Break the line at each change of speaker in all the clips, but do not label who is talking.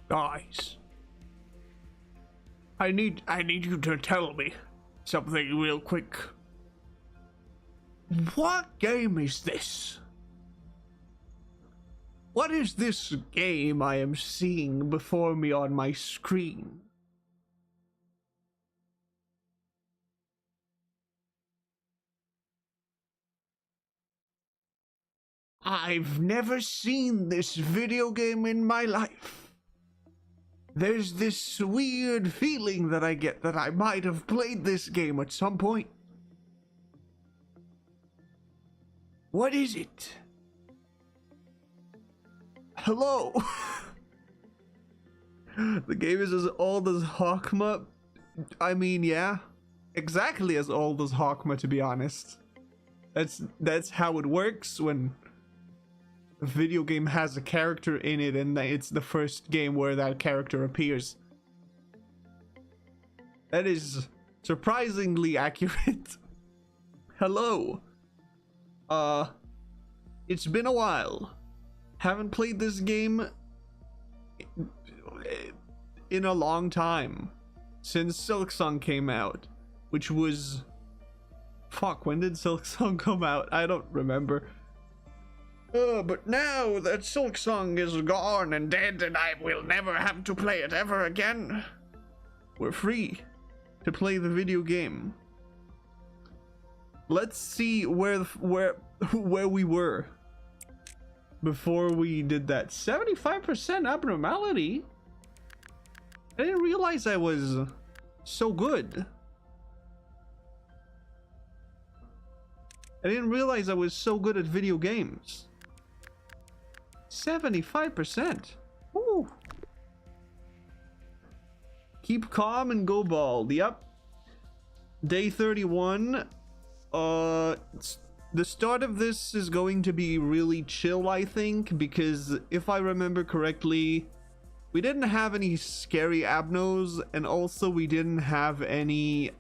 Guys, I need you to tell me something real quick. What game is this? What is this game I am seeing before me on my screen? I've never seen this video game in my life. There's this weird feeling that I get that I might have played this game at some point. What is it? Hello? The game is as old as Hakma. I mean, yeah. Exactly as old as Hakma, to be honest. That's how it works when a video game has a character in it and it's the first game where that character appears. That is surprisingly accurate. Hello. It's been a while. Haven't played this game in a long time. Since Silksong came out. Which was... Fuck, when did Silksong come out? I don't remember. But now that Silksong is gone and dead and I will never have to play it ever again, we're free to play the video game. Let's see where we were before we did that. 75% abnormality? I didn't realize I was so good. I didn't realize I was so good at video games. 75%. Ooh. Keep calm and go bald. Yep. Day 31. The start of this is going to be really chill, I think, because if I remember correctly, we didn't have any scary abnos, and also we didn't have any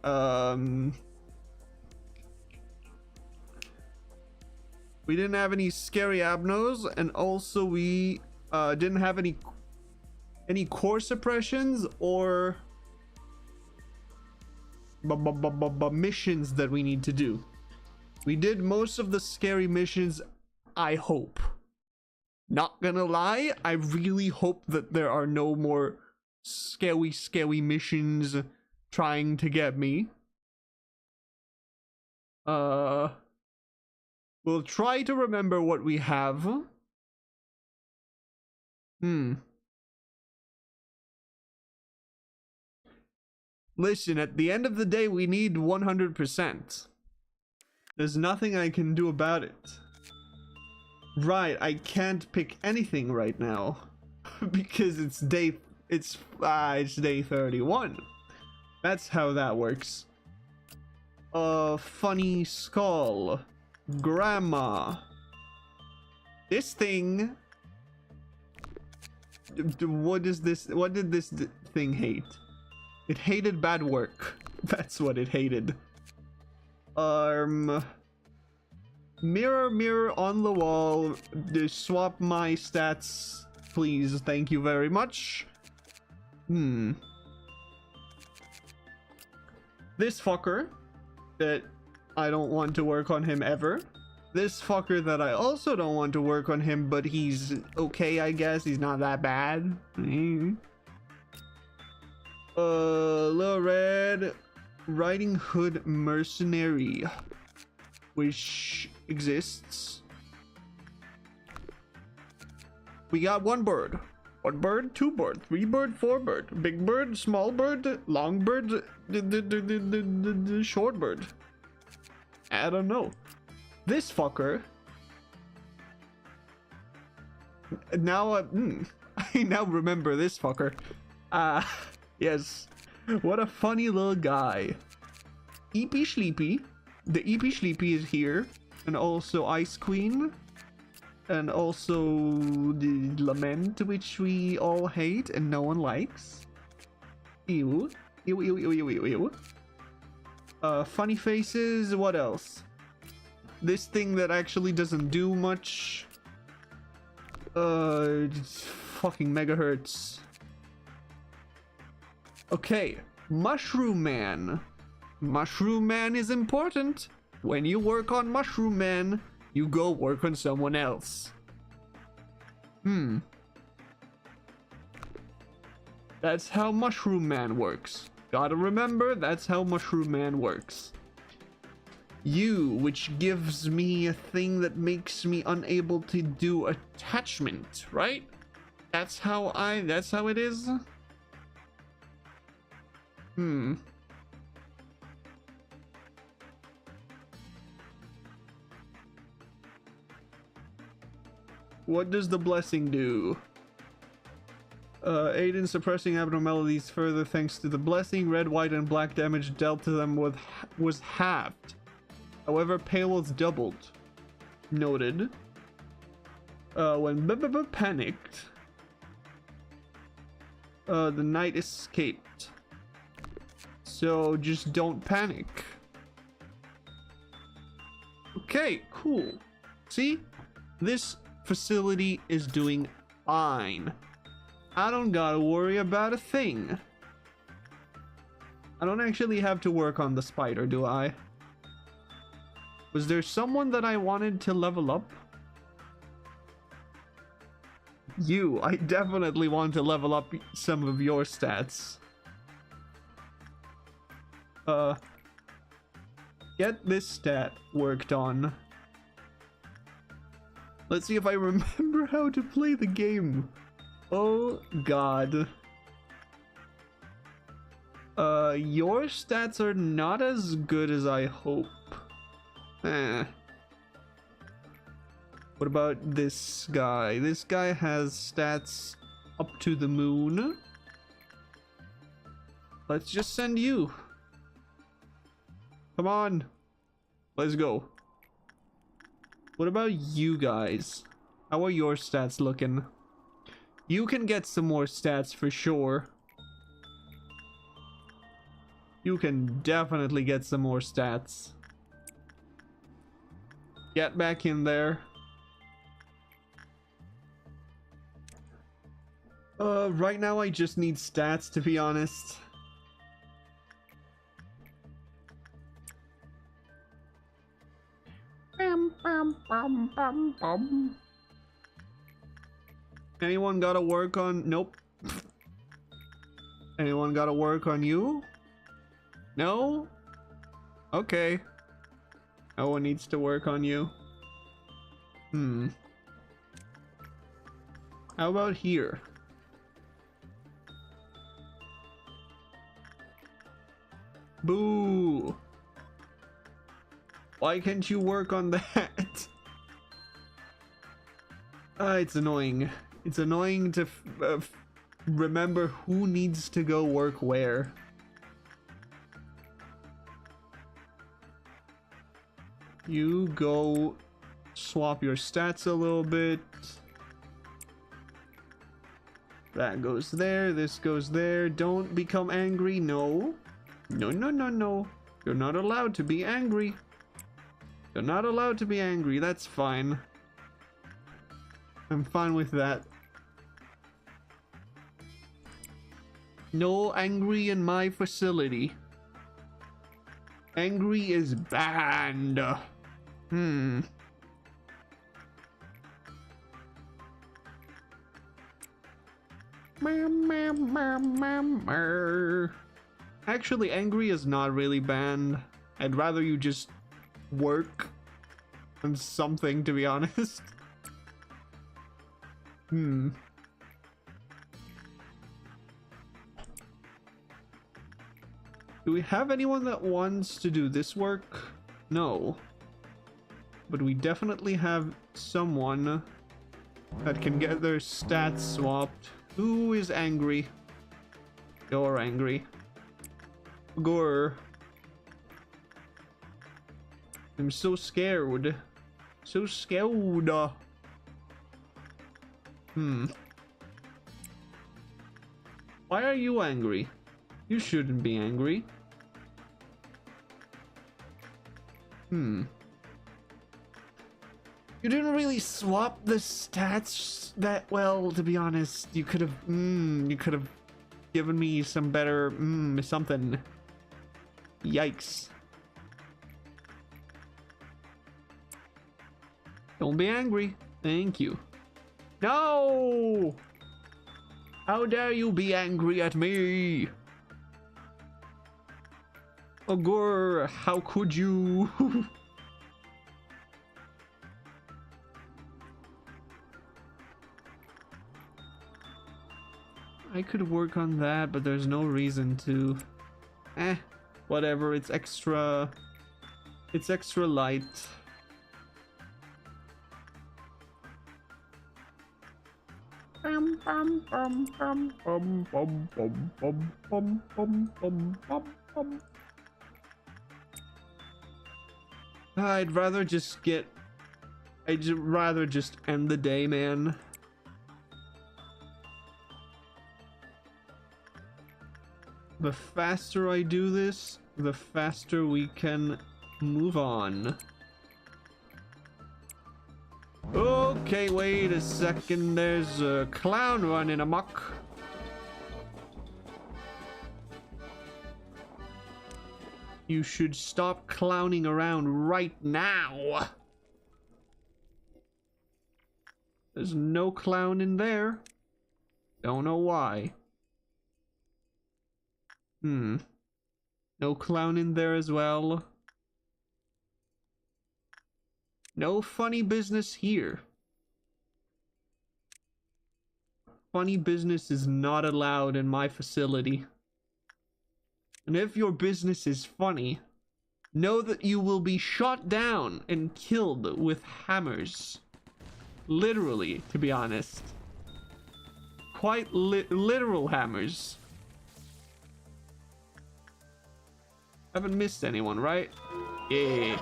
scary abnos, and also we didn't have any core suppressions or missions that we need to do. We did most of the scary missions, I hope. Not gonna lie, I really hope that there are no more scary missions trying to get me. We'll try to remember what we have. Listen, at the end of the day, we need 100%. There's nothing I can do about it. Right, I can't pick anything right now. Because it's day 31. That's how that works. Funny skull. Grandma. This thing. What is this? What did this thing hate? It hated bad work. That's what it hated. Mirror, mirror on the wall. Swap my stats, please. Thank you very much. This fucker that I don't want to work on him ever. This fucker that I also don't want to work on him, but he's okay, I guess. He's not that bad. Little Red Riding Hood Mercenary, which exists. We got one bird, two bird, three bird, four bird, big bird, small bird, long bird, the short bird. I don't know. This fucker Now I now remember this fucker. Yes. What a funny little guy. Eepy Sleepy. The Eepy Sleepy is here. And also Ice Queen. And also the Lament, which we all hate and no one likes. Ew. Ew, ew, ew, ew, ew, ew. Funny faces. What else? This thing that actually doesn't do much. Fucking megahertz. Okay. Mushroom Man. Mushroom Man is important. When you work on Mushroom Man, you go work on someone else. That's how Mushroom Man works. Gotta remember, that's how Mushroom Man works. You, which gives me a thing that makes me unable to do attachment, right? That's how it is? What does the blessing do? Aid in suppressing abnormalities further thanks to the blessing. Red, white, and black damage dealt to them was halved. However, pale was doubled. Noted. When panicked, the knight escaped. So just don't panic. Okay, cool. See? This facility is doing fine. I don't gotta worry about a thing. I don't actually have to work on the spider, do I? Was there someone that I wanted to level up? You, I definitely want to level up some of your stats. Get this stat worked on. Let's see if I remember how to play the game. Oh god. Your stats are not as good as I hope. What about this guy? This guy has stats up to the moon. Let's just send you. Come on. Let's go. What about you guys? How are your stats looking? You can get some more stats for sure. You can definitely get some more stats. Get back in there. Right now I just need stats, to be honest. Anyone gotta work on... Nope. Anyone gotta work on you? No? Okay. No one needs to work on you. How about here? Boo! Why can't you work on that? It's annoying. It's annoying to remember who needs to go work where. You go swap your stats a little bit. That goes there, this goes there. Don't become angry, no. No, no, no, no. You're not allowed to be angry. You're not allowed to be angry, that's fine. I'm fine with that. No angry in my facility. Angry is banned. Actually, angry is not really banned. I'd rather you just work on something, to be honest. Do we have anyone that wants to do this work? No. But we definitely have someone that can get their stats swapped. Who is angry? You're angry. Gore. I'm so scared. So scared. Why are you angry? You shouldn't be angry. You didn't really swap the stats that well, to be honest. You could have given me some better something. Yikes. Don't be angry. Thank you. No! How dare you be angry at me? Ogre, how could you? I could work on that, but there's no reason to. Whatever, it's extra light. I'd rather just end the day, man. The faster I do this, the faster we can move on. Okay, wait a second. There's a clown running amok. You should stop clowning around right now. There's no clown in there. Don't know why. No clown in there as well. No funny business here. Funny business is not allowed in my facility. And if your business is funny, know that you will be shot down and killed with hammers. Literally, to be honest. Quite literal hammers. Haven't missed anyone, right? Yeah.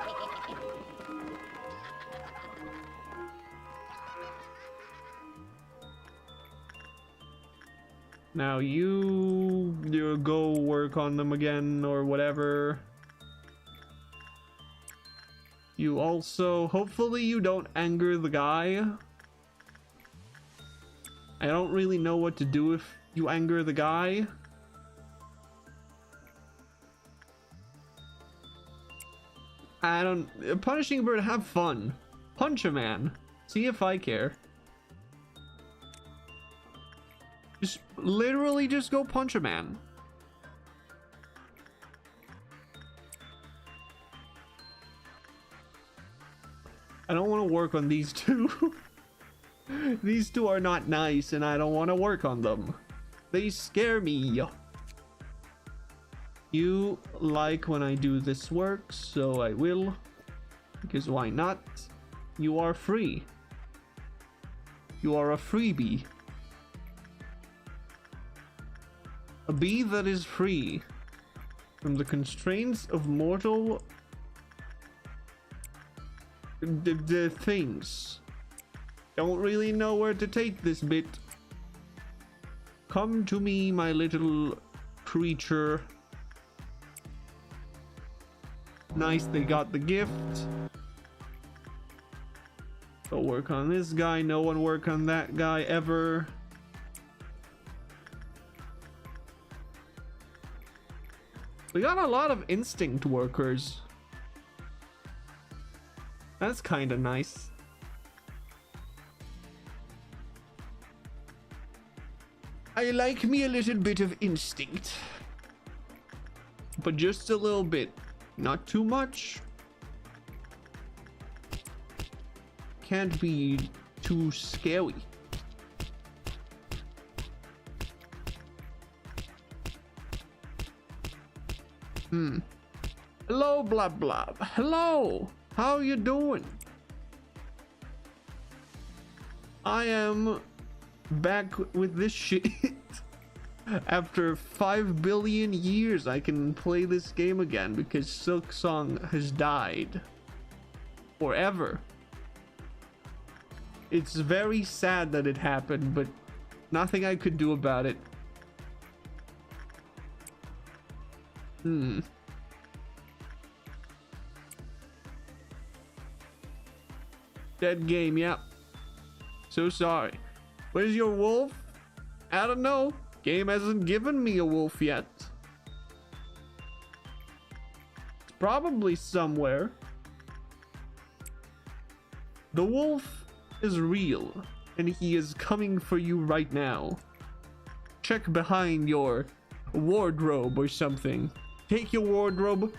Now you go work on them again or whatever. You also, hopefully you don't anger the guy. I don't really know what to do if you anger the guy. Punishing a bird, have fun. Punch a man. See if I care. Literally just go punch a man. I don't want to work on these two. These two are not nice and I don't want to work on them. They scare me. You like when I do this work, so I will. Because why not? You are free. You are a freebie. A bee that is free from the constraints of mortal the things. Don't really know where to take this bit. Come to me, my little creature. Nice, they got the gift. Go work on this guy. No one work on that guy ever. We got a lot of instinct workers. That's kind of nice. I like me a little bit of instinct. But just a little bit. Not too much. Can't be too scary. Hello, blah blah. Hello. How you doing? I am back with this shit. After 5 billion years, I can play this game again because Silksong has died. Forever. It's very sad that it happened, but nothing I could do about it. Dead game, yeah. So sorry. Where's your wolf? I don't know. Game hasn't given me a wolf yet. It's probably somewhere. The wolf is real, and he is coming for you right now. Check behind your wardrobe or something. Take your wardrobe,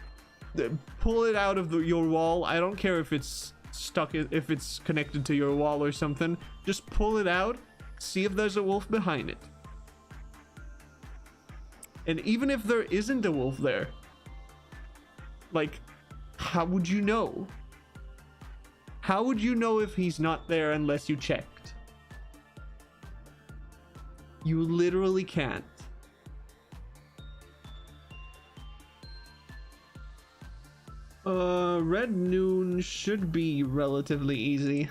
pull it out of your wall. I don't care if it's stuck, if it's connected to your wall or something. Just pull it out, see if there's a wolf behind it. And even if there isn't a wolf there, like, how would you know? How would you know if he's not there unless you checked? You literally can't. Red Noon should be relatively easy.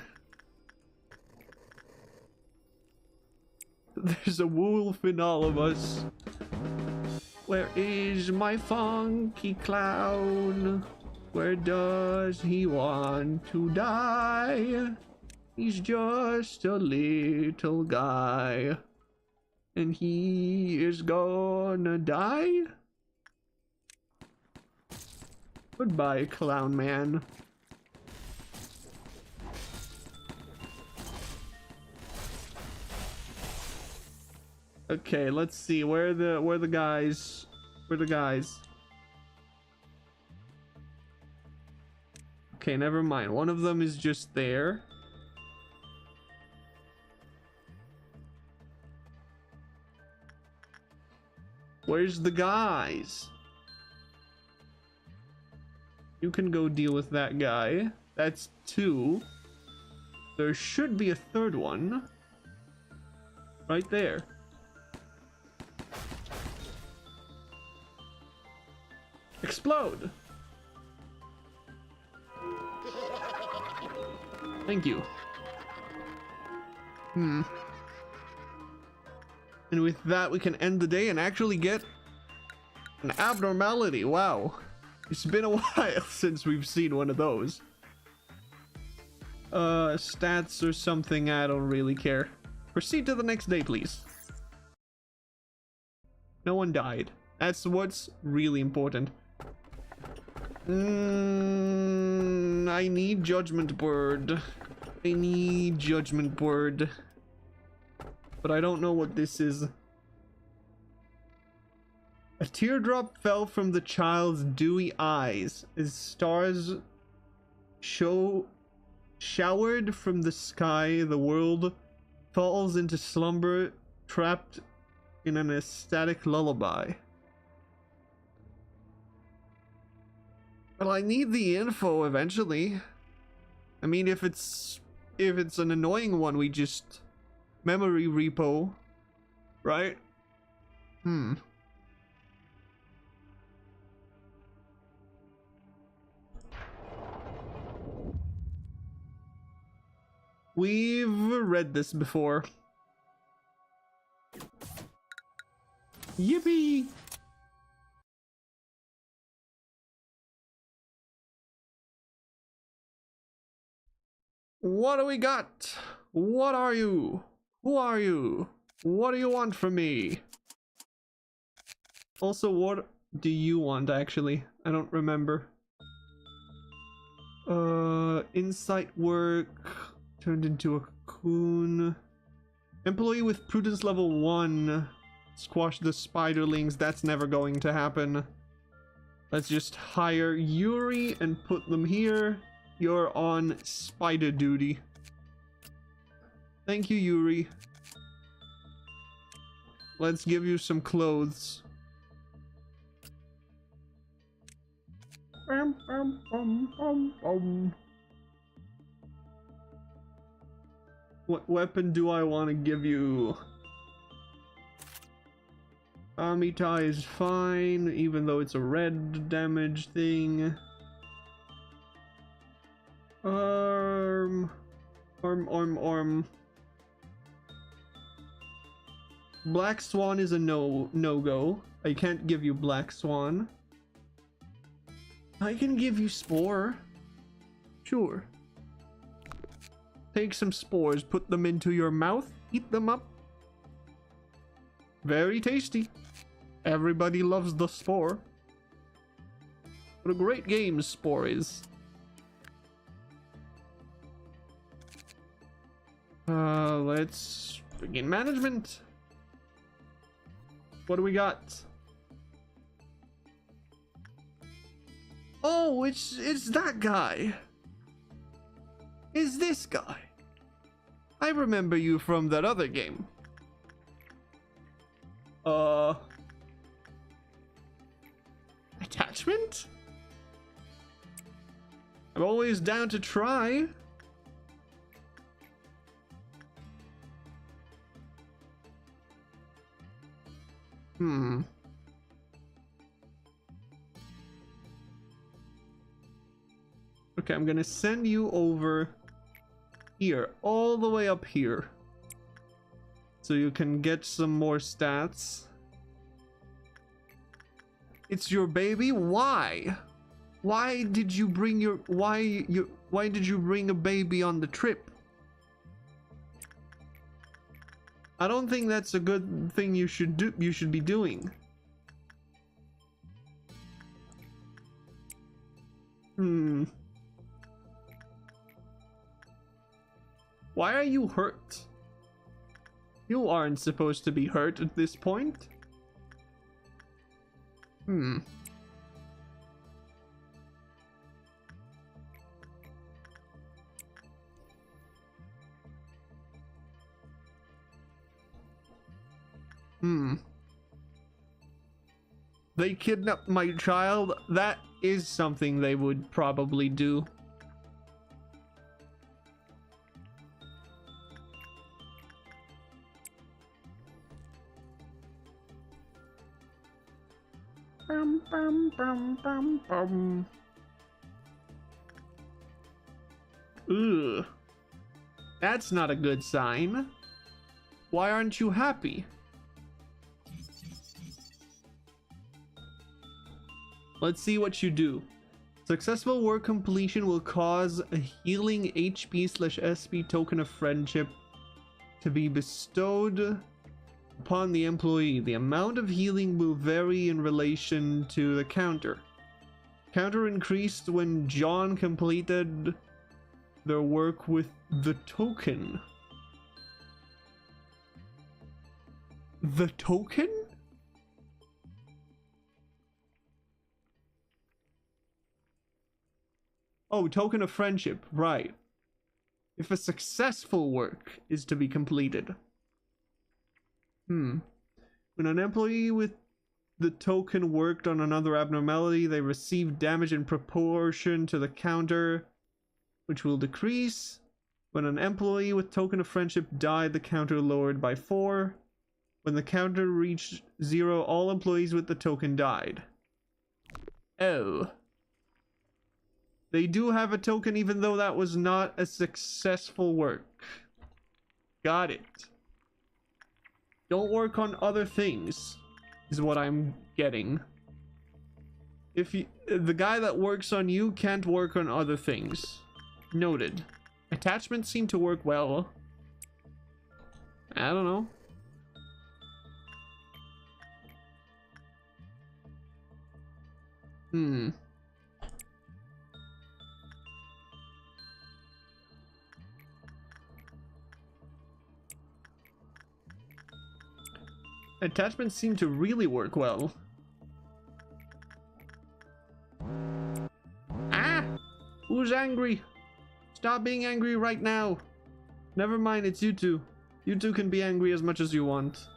There's a wolf in all of us. Where is my funky clown? Where does he want to die? He's just a little guy. And he is gonna die? Goodbye, clown man. Okay, let's see. Where are the guys? Where are the guys? Okay, never mind. One of them is just there. Where's the guys? You can go deal with that guy. That's 2. There should be a third one. Right there. Explode! Thank you. And with that, we can end the day and actually get an abnormality. Wow. It's been a while since we've seen one of those. Stats or something, I don't really care. Proceed to the next day, please. No one died. That's what's really important. I need Judgment Bird. I need Judgment Bird. But I don't know what this is. A teardrop fell from the child's dewy eyes as stars showered from the sky. The world falls into slumber, trapped in an ecstatic lullaby. Well, I need the info eventually. I mean, if it's an annoying one, we just memory repo, right? We've read this before. Yippee! What do we got? What are you? Who are you? What do you want from me? Also, what do you want, actually? I don't remember. Insight work turned into a cocoon. Employee with prudence level 1. Squash the spiderlings. That's never going to happen. Let's just hire Yuri and put them here. You're on spider duty. Thank you, Yuri. Let's give you some clothes. What weapon do I want to give you? Amita is fine, even though it's a red damage thing. Arm. Black Swan is a no-go. I can't give you Black Swan. I can give you Spore. Sure. Take some spores, put them into your mouth, eat them up. Very tasty. Everybody loves the Spore. What a great game Spore is. Let's begin management. What do we got? Oh, it's that guy. Is this guy? I remember you from that other game. Attachment? I'm always down to try. Okay, I'm gonna send you over here, all the way up here, so you can get some more stats. It's your baby? Why? Why did you bring your why did you bring a baby on the trip? I don't think that's a good thing you should be doing. Why are you hurt? You aren't supposed to be hurt at this point. They kidnapped my child. That is something they would probably do. Ugh. That's not a good sign. Why aren't you happy? Let's see what you do. Successful work completion will cause a healing HP/SP token of friendship to be bestowed upon the employee. The amount of healing will vary in relation to the counter. Counter increased when John completed their work with the token. The token? Oh, token of friendship, right. If a successful work is to be completed. When an employee with the token worked on another abnormality, they receive damage in proportion to the counter, which will decrease. When an employee with token of friendship died, the counter lowered by 4. When the counter reached 0, all employees with the token died. Oh. They do have a token even though that was not a successful work. Got it. Don't work on other things, is what I'm getting. If the guy that works on you can't work on other things. Noted. Attachments seem to work well. I don't know. Attachments seem to really work well. Ah! Who's angry? Stop being angry right now. Never mind, it's you two. You two can be angry as much as you want.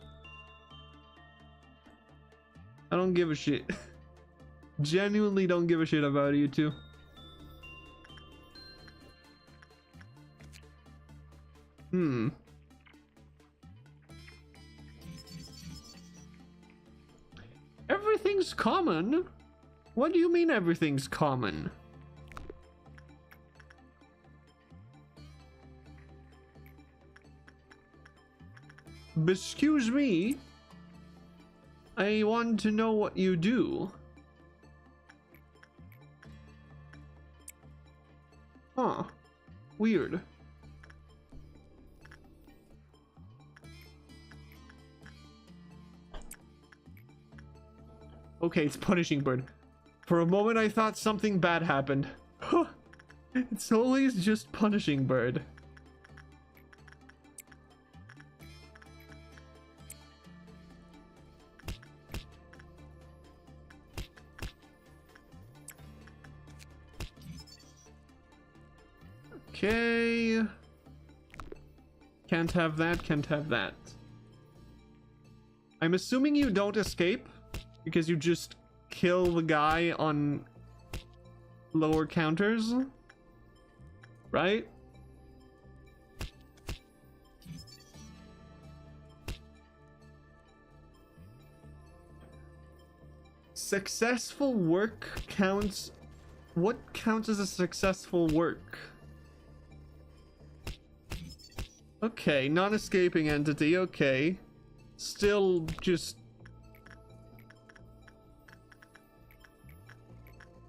I don't give a shit. Genuinely don't give a shit about you two. Hmm. Everything's common? What do you mean everything's common? Excuse me? I want to know what you do. Huh. Weird. Okay, it's punishing bird. For a moment I thought something bad happened. It's always just punishing bird. Okay. Can't have that, can't have that. I'm assuming you don't escape because you just kill the guy on lower counters, right? Successful work counts. What counts as a successful work? Okay, non-escaping entity, okay. Still just...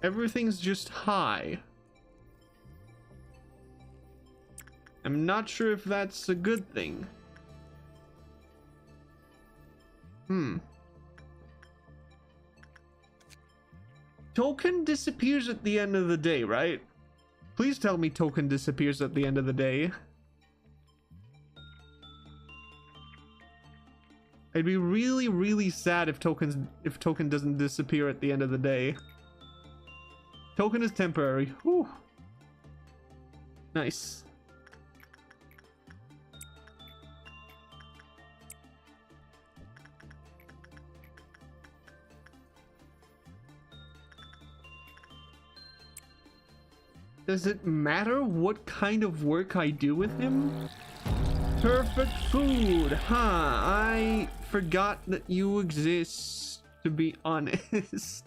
everything's just high. I'm not sure if that's a good thing. Token disappears at the end of the day, right? Please tell me token disappears at the end of the day. I'd be really, really sad if token doesn't disappear at the end of the day. Token is temporary. Whew. Nice. Does it matter what kind of work I do with him? Perfect food, huh? I forgot that you exist, to be honest.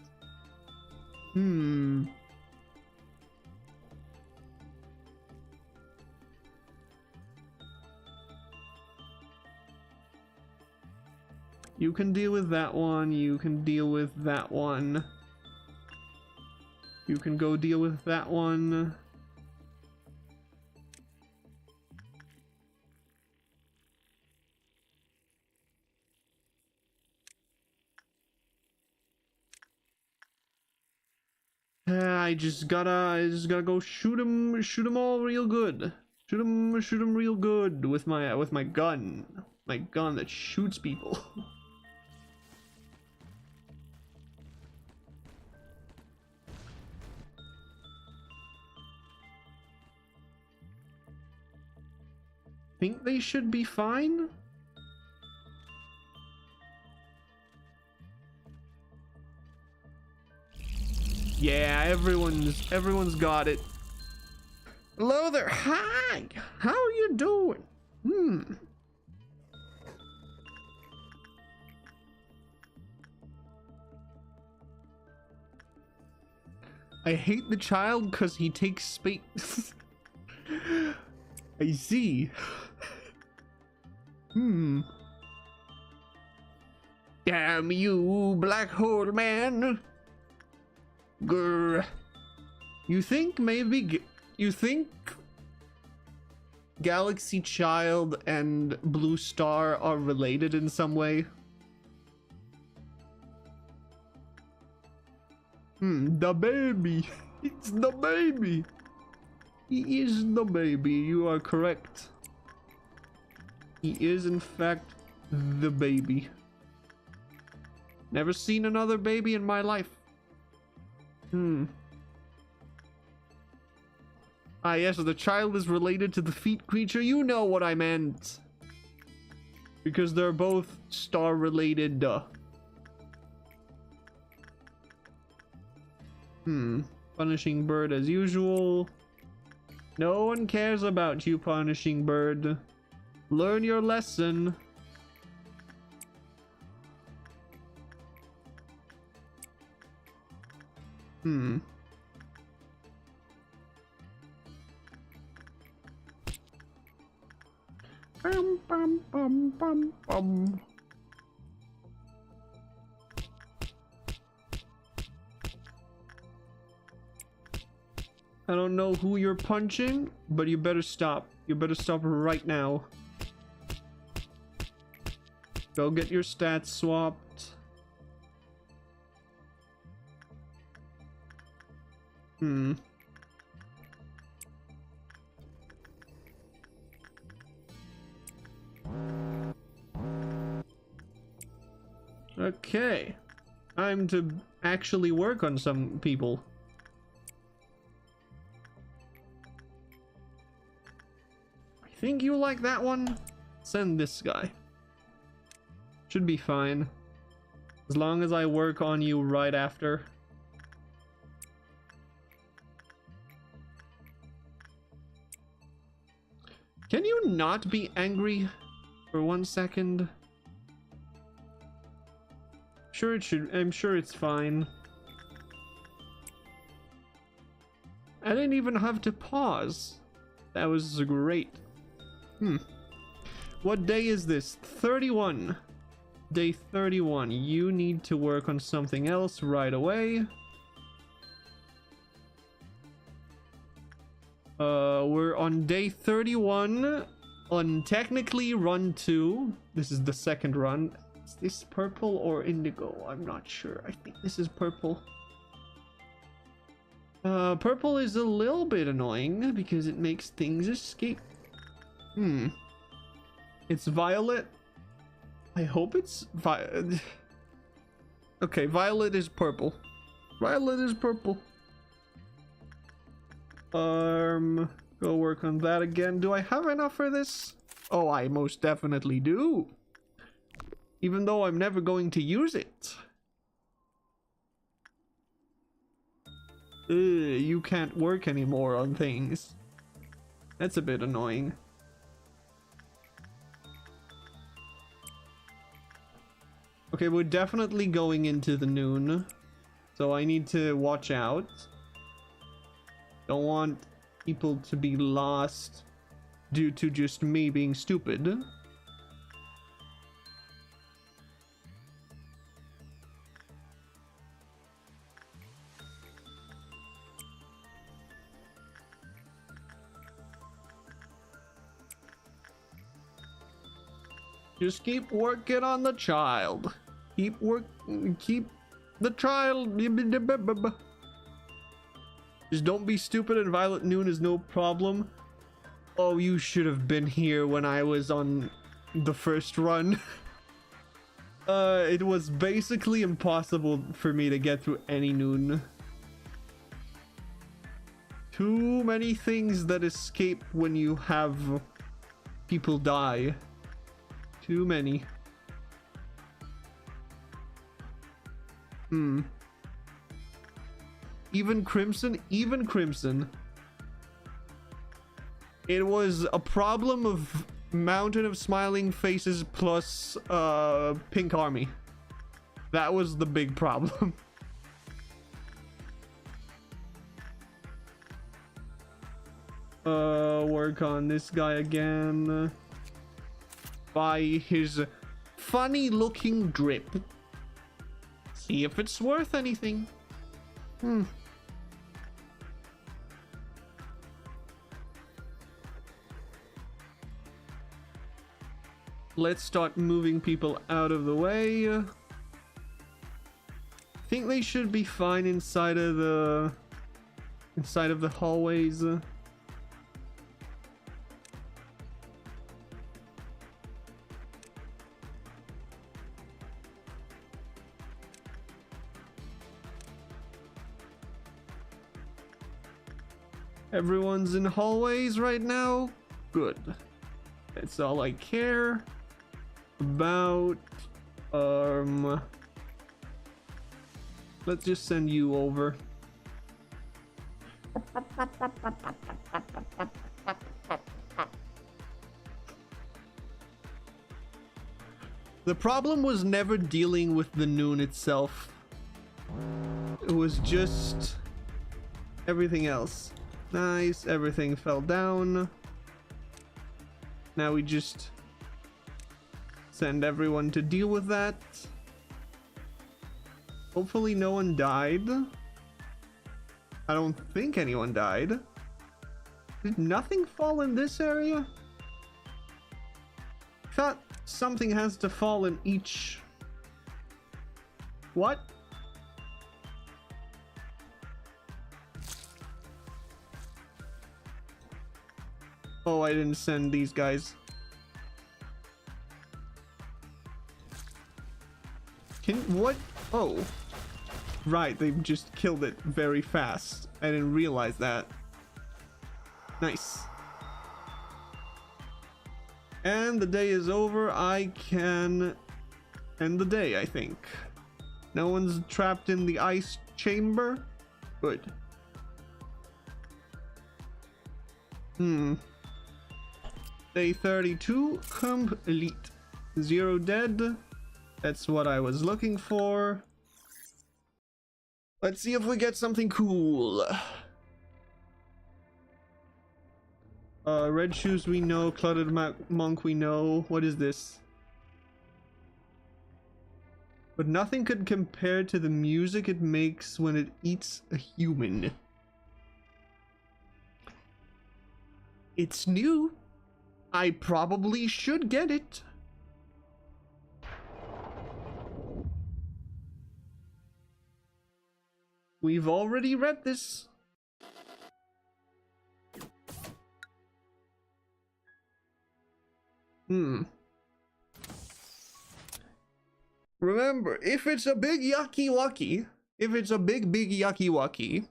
You can deal with that one, you can deal with that one. You can go deal with that one. I just gotta go shoot him all real good. Shoot him real good with my gun. My gun that shoots people. Think they should be fine? Yeah, everyone's got it. Hello there. Hi. How are you doing? I hate the child because he takes space. I see. Damn you, black hole man. Grr. You think Galaxy Child and Blue Star are related in some way? The baby. It's the baby. He is the baby. You are correct. He is in fact the baby. Never seen another baby in my life. Ah, yes, the child is related to the feet creature. You know what I meant. Because they're both star related. Punishing bird as usual. No one cares about you, punishing bird. Learn your lesson. Bum, bum, bum, bum, bum. I don't know who you're punching, but you better stop. You better stop right now. Go get your stats swapped. Okay. Time to actually work on some people. I think you like that one. Send this guy. Should be fine. As long as I work on you right after. Can you not be angry for 1 second? Sure it should. I'm sure it's fine. I didn't even have to pause. That was great. What day is this? 31. Day 31. You need to work on something else right away. We're on day 31 on technically run 2. This is the second run. Is this purple or indigo? I'm not sure. I think this is purple. Purple is a little bit annoying because it makes things escape. It's violet. I hope it's violet. Okay, violet is purple. Violet is purple. Go work on that again. Do I have enough for this? Oh, I most definitely do. Even though I'm never going to use it. You can't work anymore on things. That's a bit annoying. Okay, we're definitely going into the noon. So I need to watch out. Don't want people to be lost due to just me being stupid. Just keep working on the child. Keep the child. Just don't be stupid, and Violet Noon is no problem. Oh, you should have been here when I was on the first run. It was basically impossible for me to get through any noon. Too many things that escape when you have people die. Too many. Even Crimson. It was a problem of Mountain of Smiling Faces plus Pink Army. That was the big problem. Work on this guy again. Buy his funny looking drip. See if it's worth anything. Let's start moving people out of the way. I think they should be fine inside of the hallways. Everyone's in hallways right now. Good. That's all I care about. Let's just send you over. The problem was never dealing with the noon itself. It was just everything else. Nice, everything fell down. Now we just send everyone to deal with that. Hopefully no one died. I don't think anyone died. Did nothing fall in this area? I thought something has to fall in each... What? Oh, I didn't send these guys. What? Oh. Right, they just killed it very fast. I didn't realize that. Nice. And the day is over. I can end the day, I think. No one's trapped in the ice chamber. Good. Day 32 complete. 0 dead. That's what I was looking for. Let's see if we get something cool. Red shoes we know. Cluttered monk we know. What is this? But nothing could compare to the music it makes when it eats a human. It's new. I probably should get it. We've already read this. Remember, if it's a big yucky wucky, if it's a big yucky wucky,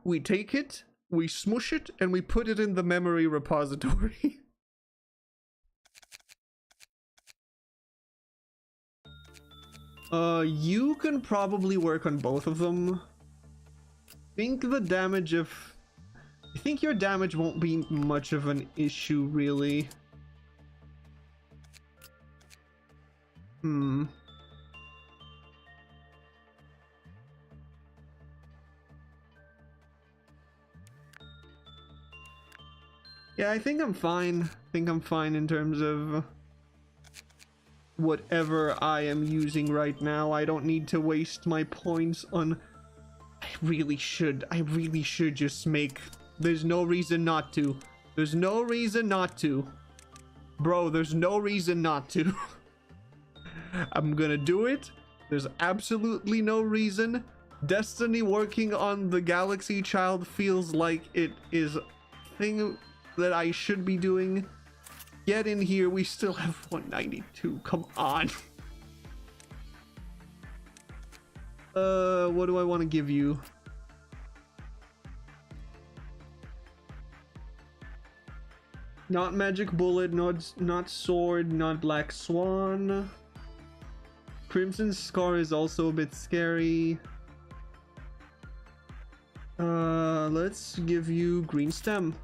we take it, we smush it, and we put it in the memory repository. You can probably work on both of them. I think the damage of... I think your damage won't be much of an issue, really. Yeah, I think I'm fine. I think I'm fine in terms of whatever I am using right now. I don't need to waste my points on... I really should just make... There's no reason not to. There's no reason not to. Bro, there's no reason not to. I'm gonna do it. There's absolutely no reason. Destiny working on the Galaxy Child feels like it is a thing that I should be doing. Get in here. We still have 192. Come on. What do I want to give you? Not magic bullet, not sword, not black swan. Crimson scar is also a bit scary. Let's give you green stem.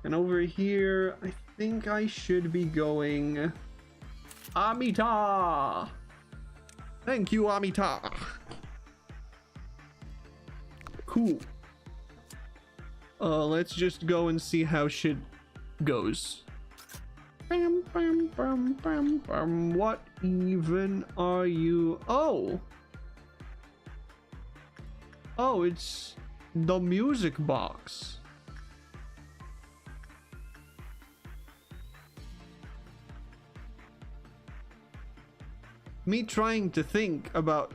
And over here, I think I should be going Amita. Thank you, Amita. Cool. Let's just go and see how shit goes. What even are you? Oh, it's the music box. Me trying to think about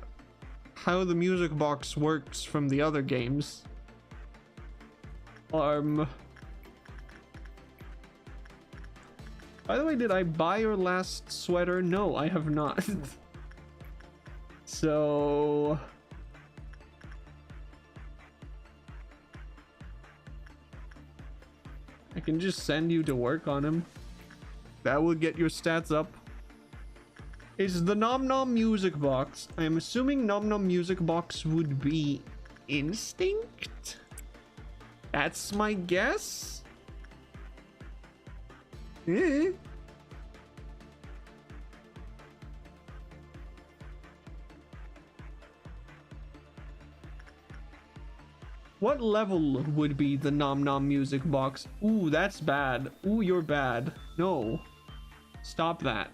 how the music box works from the other games. By the way, did I buy your last sweater? No, I have not. So... I can just send you to work on him. That will get your stats up. Is the Nom Nom music box? I'm assuming Nom Nom music box would be instinct? That's my guess? Eh? What level would be the nom nom music box? Ooh, that's bad. Ooh, you're bad. No. Stop that.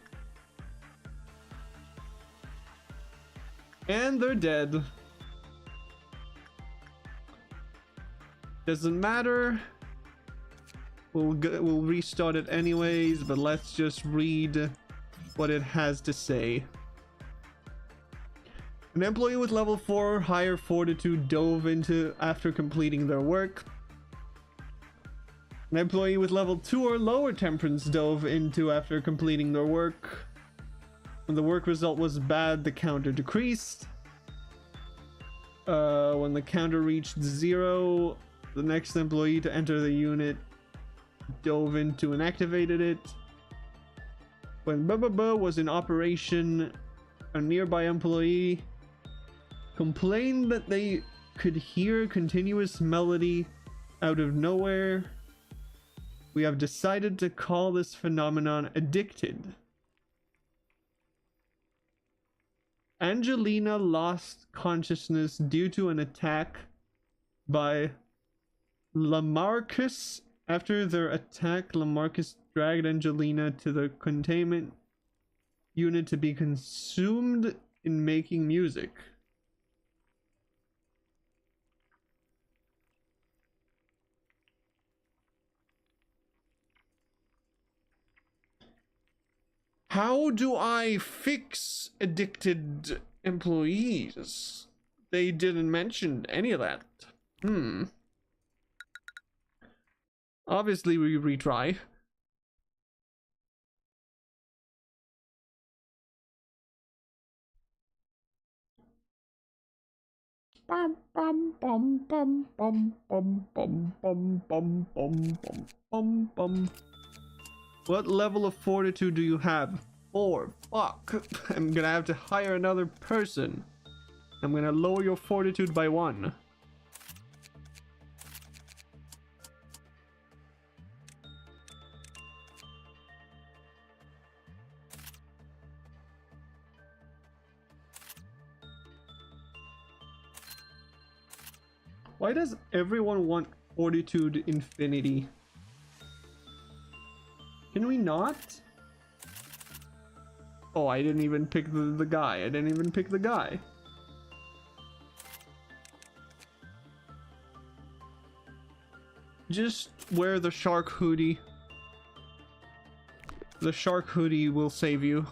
And they're dead. Doesn't matter. We'll restart it anyways, but let's just read what it has to say. An employee with level 4 higher fortitude dove into after completing their work. An employee with level 2 or lower temperance dove into after completing their work. When the work result was bad, the counter decreased. When the counter reached 0, the next employee to enter the unit dove into and activated it. When was in operation, a nearby employee complained that they could hear continuous melody out of nowhere. We have decided to call this phenomenon addicted. Angelina lost consciousness due to an attack by Lamarcus. After their attack, Lamarcus dragged Angelina to the containment unit to be consumed in making music. How do I fix addicted employees? They didn't mention any of that. Obviously, we retry. Bum bum bum bum bum bum bum bum bum bum bum bum. What level of fortitude do you have? 4. Fuck. I'm gonna have to hire another person. I'm gonna lower your fortitude by 1. Why does everyone want fortitude infinity? Can we not? Oh, I didn't even pick the guy. I didn't even pick the guy. Just wear the shark hoodie. The shark hoodie will save you.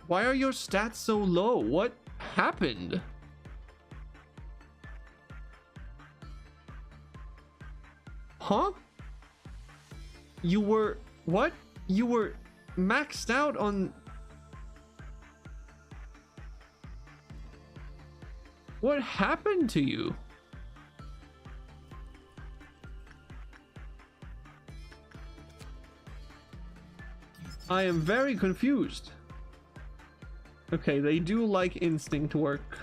Why are your stats so low? What happened? Huh? You were... what? You were maxed out on... What happened to you? I am very confused. Okay, they do like instinct work.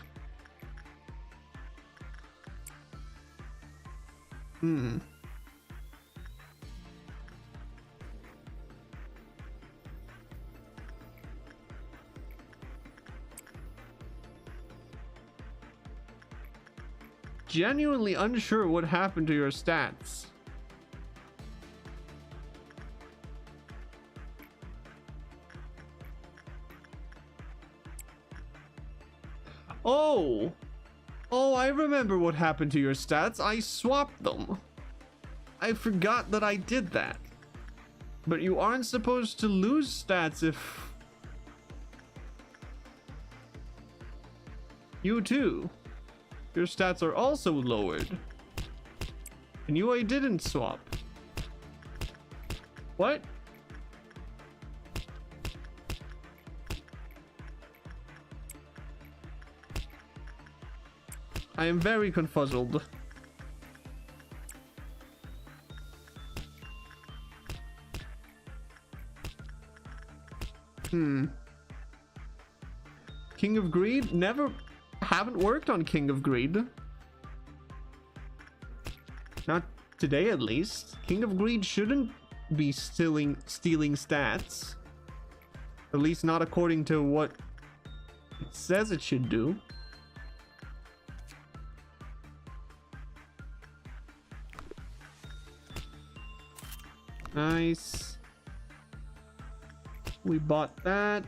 Genuinely unsure what happened to your stats. Oh, I remember what happened to your stats. I swapped them. I forgot that I did that. But you aren't supposed to lose stats if... You too. Your stats are also lowered. And I didn't swap. What? I am very confuzzled. King of Greed? Haven't worked on King of Greed. Not today, at least. King of Greed shouldn't be stealing stats. At least not according to what it says it should do. Nice. We bought that.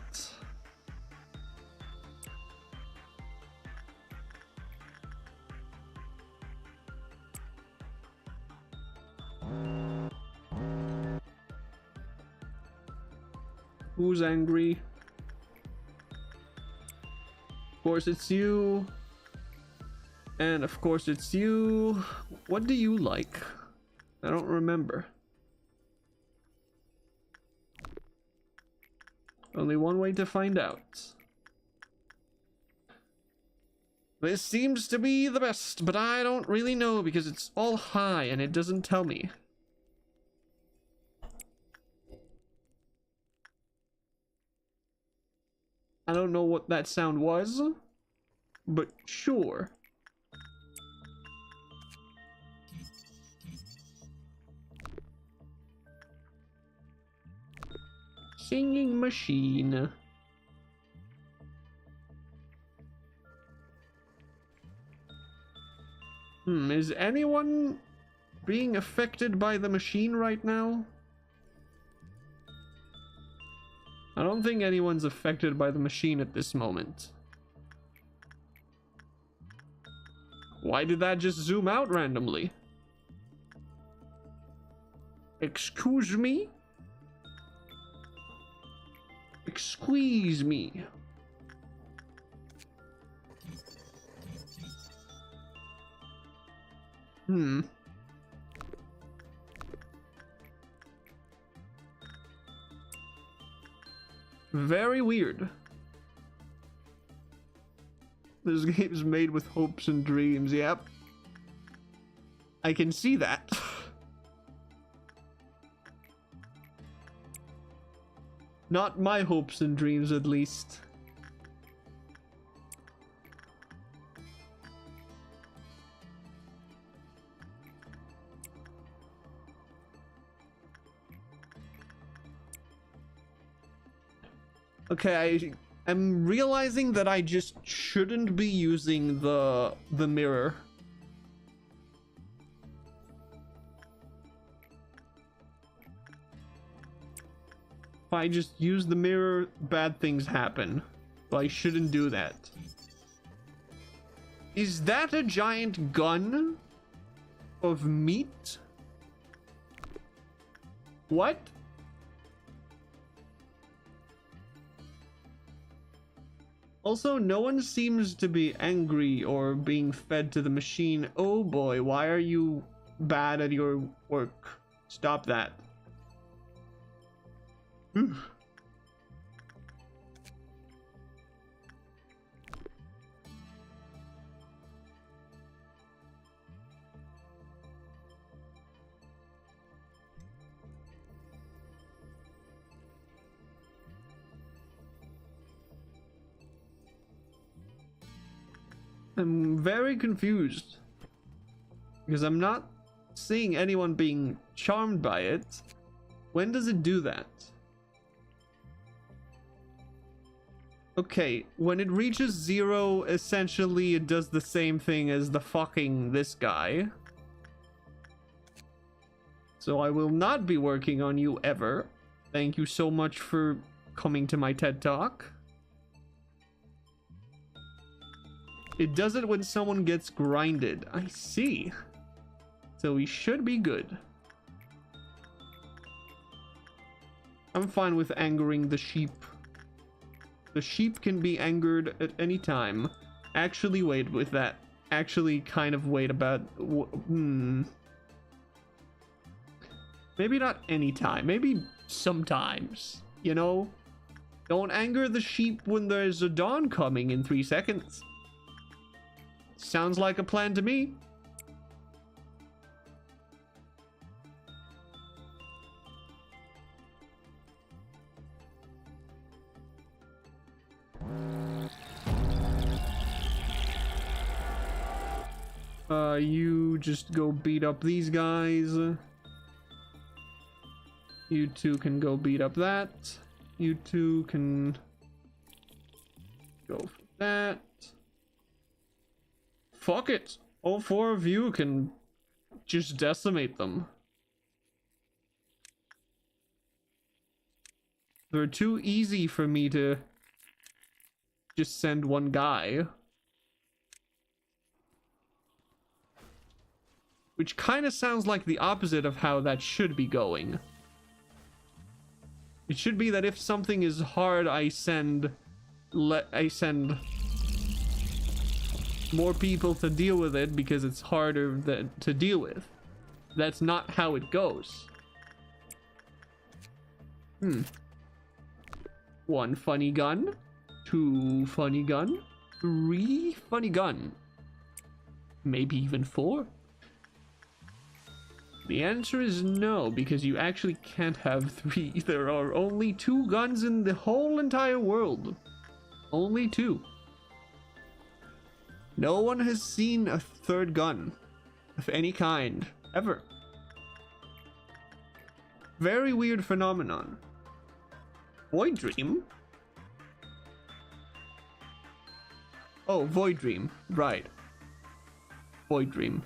Who's angry? Of course it's you. And of course it's you. What do you like? I don't remember. Only one way to find out. This seems to be the best, but I don't really know because it's all high and it doesn't tell me. I don't know what that sound was, but sure. Singing machine. Is anyone being affected by the machine right now? I don't think anyone's affected by the machine at this moment. Why did that just zoom out randomly? Excuse me? Squeeze me. Very weird. This game's made with hopes and dreams. Yep. I can see that. Not my hopes and dreams, at least. Okay, I'm realizing that I just shouldn't be using the mirror. If I just use the mirror, bad things happen. So I shouldn't do that. Is that a giant gun of meat? What? Also, no one seems to be angry or being fed to the machine. Oh boy, why are you bad at your work? Stop that. I'm very confused because I'm not seeing anyone being charmed by it. When does it do that? Okay, when it reaches 0, essentially it does the same thing as the fucking this guy. So I will not be working on you ever. Thank you so much for coming to my TED Talk. It does it when someone gets grinded. I see. So we should be good. I'm fine with angering the sheep. The sheep can be angered at any time. Actually, wait with that. Actually, kind of wait about... Maybe not any time. Maybe sometimes. You know? Don't anger the sheep when there's a dawn coming in 3 seconds. Sounds like a plan to me. You just go beat up these guys. You two can go beat up that. You two can go for that. Fuck it. All four of you can just decimate them. They're too easy for me to just send one guy. Which kind of sounds like the opposite of how that should be going. It should be that if something is hard, I send more people to deal with it because it's harder to deal with. That's not how it goes. One funny gun, two funny gun, three funny gun, maybe even four. The answer is no, because you actually can't have three. There are only two guns in the whole entire world. Only two. No one has seen a third gun of any kind, ever. Very weird phenomenon. Void Dream? Oh, Void Dream. Right. Void Dream.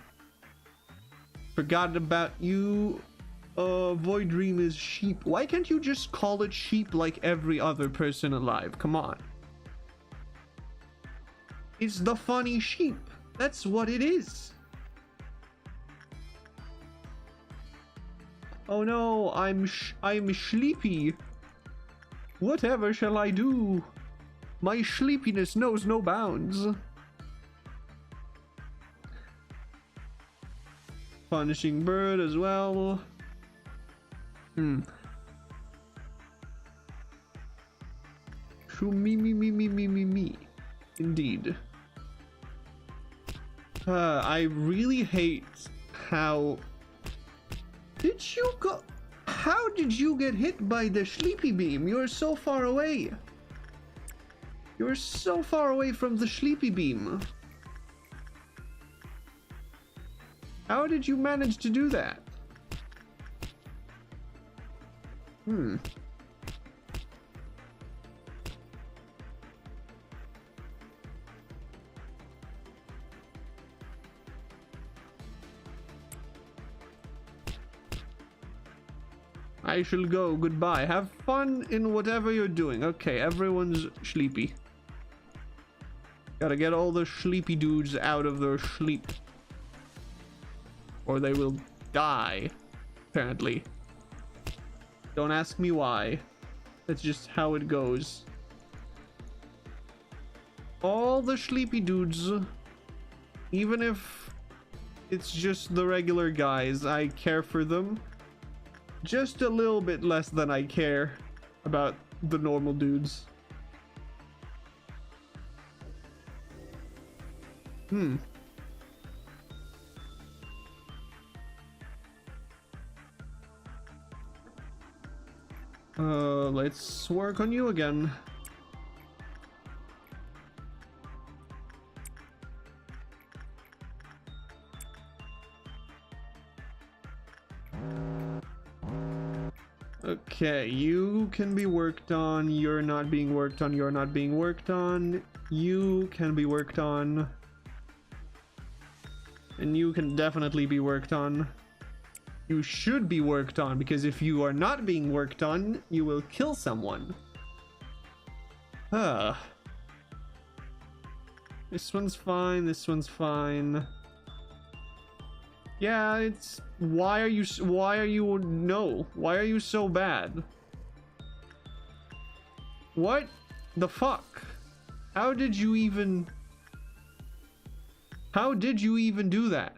Forgot about you. Void Dream is sheep. Why can't you just call it sheep like every other person alive? Come on. It's the funny sheep. That's what it is. Oh no, I'm sleepy. Whatever shall I do? My sleepiness knows no bounds. Punishing bird as well. Shoo me. Indeed. I really hate how... Did you go... How did you get hit by the sleepy beam? You're so far away. You're so far away from the sleepy beam. How did you manage to do that? I shall go. Goodbye. Have fun in whatever you're doing. Okay, everyone's sleepy. Gotta get all the sleepy dudes out of their sleep. Or they will die, apparently. Don't ask me why. That's just how it goes. All the sleepy dudes, even if it's just the regular guys, I care for them. Just a little bit less than I care about the normal dudes. Let's work on you again. Okay, you can be worked on. You're not being worked on. You're not being worked on. You can be worked on. And you can definitely be worked on. You should be worked on, because if you are not being worked on, you will kill someone. This one's fine. This one's fine. Yeah, it's... Why are you so bad? What the fuck? How did you even do that?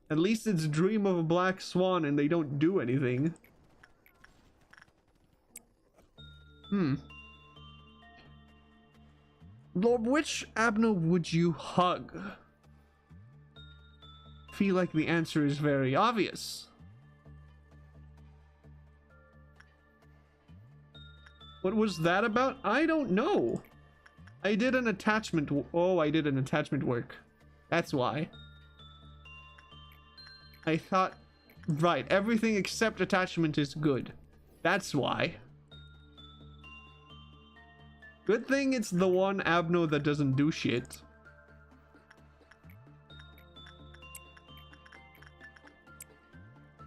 At least it's Dream of a Black Swan and they don't do anything. Lord, which Abno would you hug? Feel like the answer is very obvious. What was that about? I don't know. I did an attachment. Oh, I did an attachment work. That's why. I thought, right, everything except attachment is good. That's why. Good thing it's the one Abno that doesn't do shit.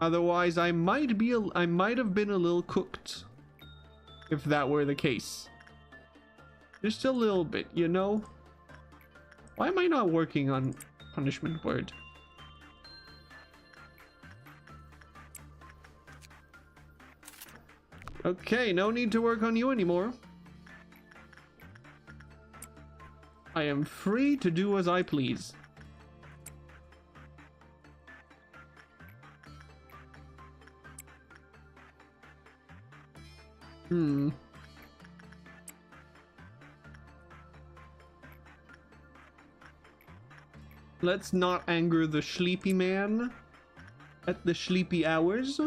Otherwise, I might have been a little cooked. If that were the case. Just a little bit, you know? Why am I not working on punishment word? Okay, no need to work on you anymore. I am free to do as I please. Let's not anger the sleepy man at the sleepy hours.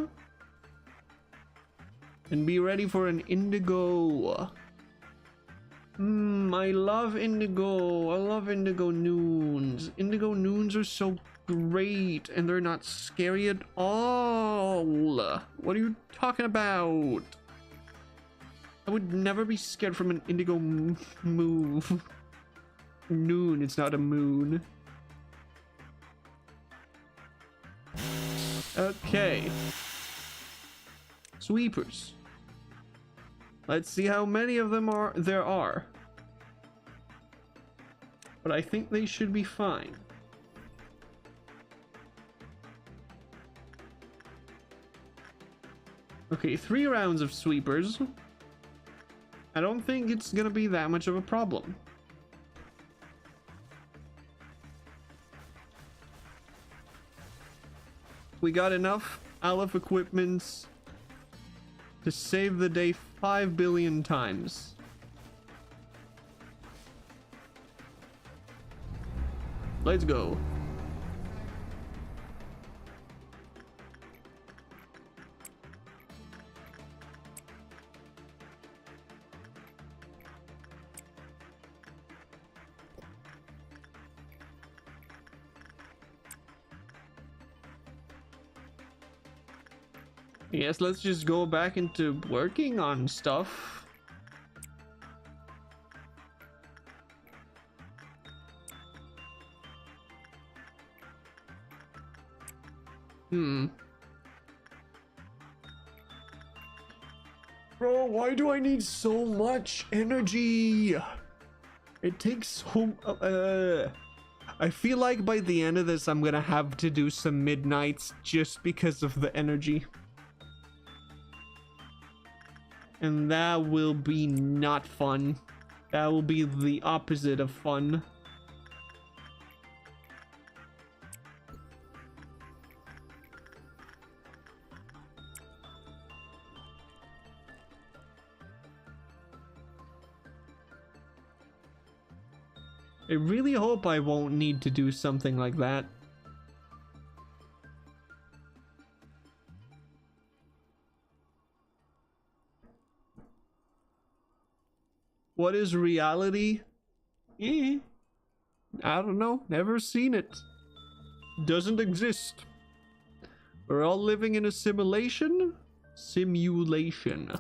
And be ready for an indigo. I love indigo. I love indigo noons. Indigo noons are so great and they're not scary at all. What are you talking about? I would never be scared from an indigo move. Noon, it's not a moon. Okay. Sweepers. Let's see how many of them there are. But I think they should be fine. Okay, 3 rounds of sweepers. I don't think it's gonna be that much of a problem. We got enough Aleph equipments to save the day 5 billion times. Let's go. Yes, let's just go back into working on stuff. Bro, why do I need so much energy? It takes so... I feel like by the end of this, I'm gonna have to do some midnights just because of the energy. And that will be not fun. That will be the opposite of fun. I really hope I won't need to do something like that. What is reality? I don't know. Never seen it. Doesn't exist. We're all living in a simulation? Simulation.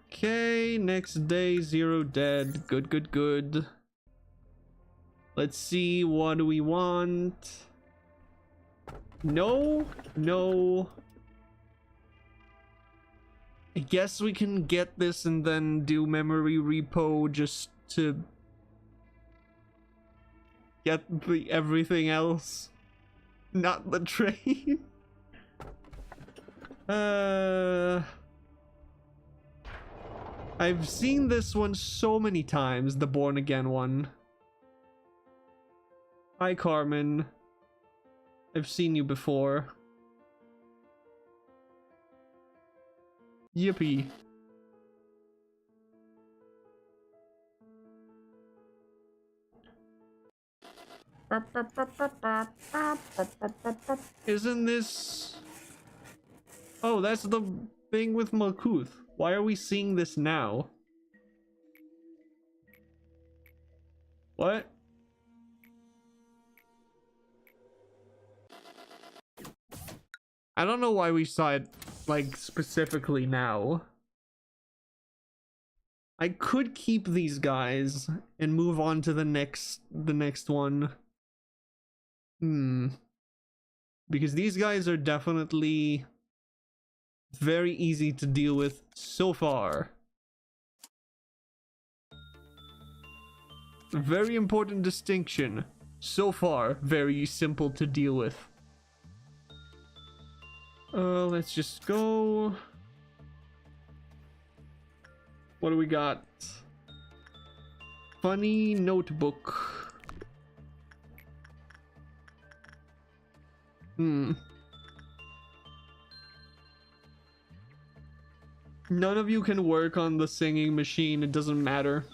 Okay, next day, 0 dead. Good, good, good. Let's see, what do we want? No, no. I guess we can get this and then do memory repo just to get the everything else. Not the train. I've seen this one so many times, the Born Again one. Hi, Carmen. I've seen you before. Yippee. Isn't this... Oh, that's the thing with Malkuth. Why are we seeing this now? What? I don't know why we saw it, like, specifically now. I could keep these guys and move on to the next one. Because these guys are definitely very easy to deal with so far. Very important distinction. So far, very simple to deal with. Let's just go. What do we got? Funny notebook. None of you can work on the singing machine. It doesn't matter.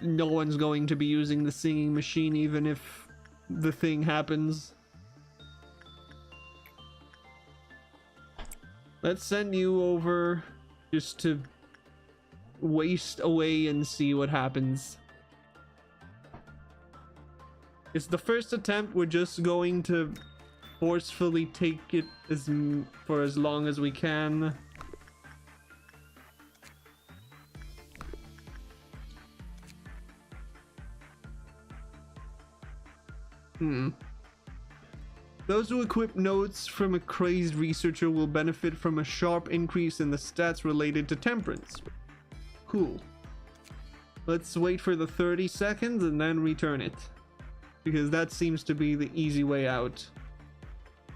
No one's going to be using the singing machine even if the thing happens. Let's send you over just to waste away and see what happens. It's the first attempt. We're just going to forcefully take it for as long as we can. Those who equip notes from a crazed researcher will benefit from a sharp increase in the stats related to temperance. Cool. Let's wait for the 30 seconds and then return it, because that seems to be the easy way out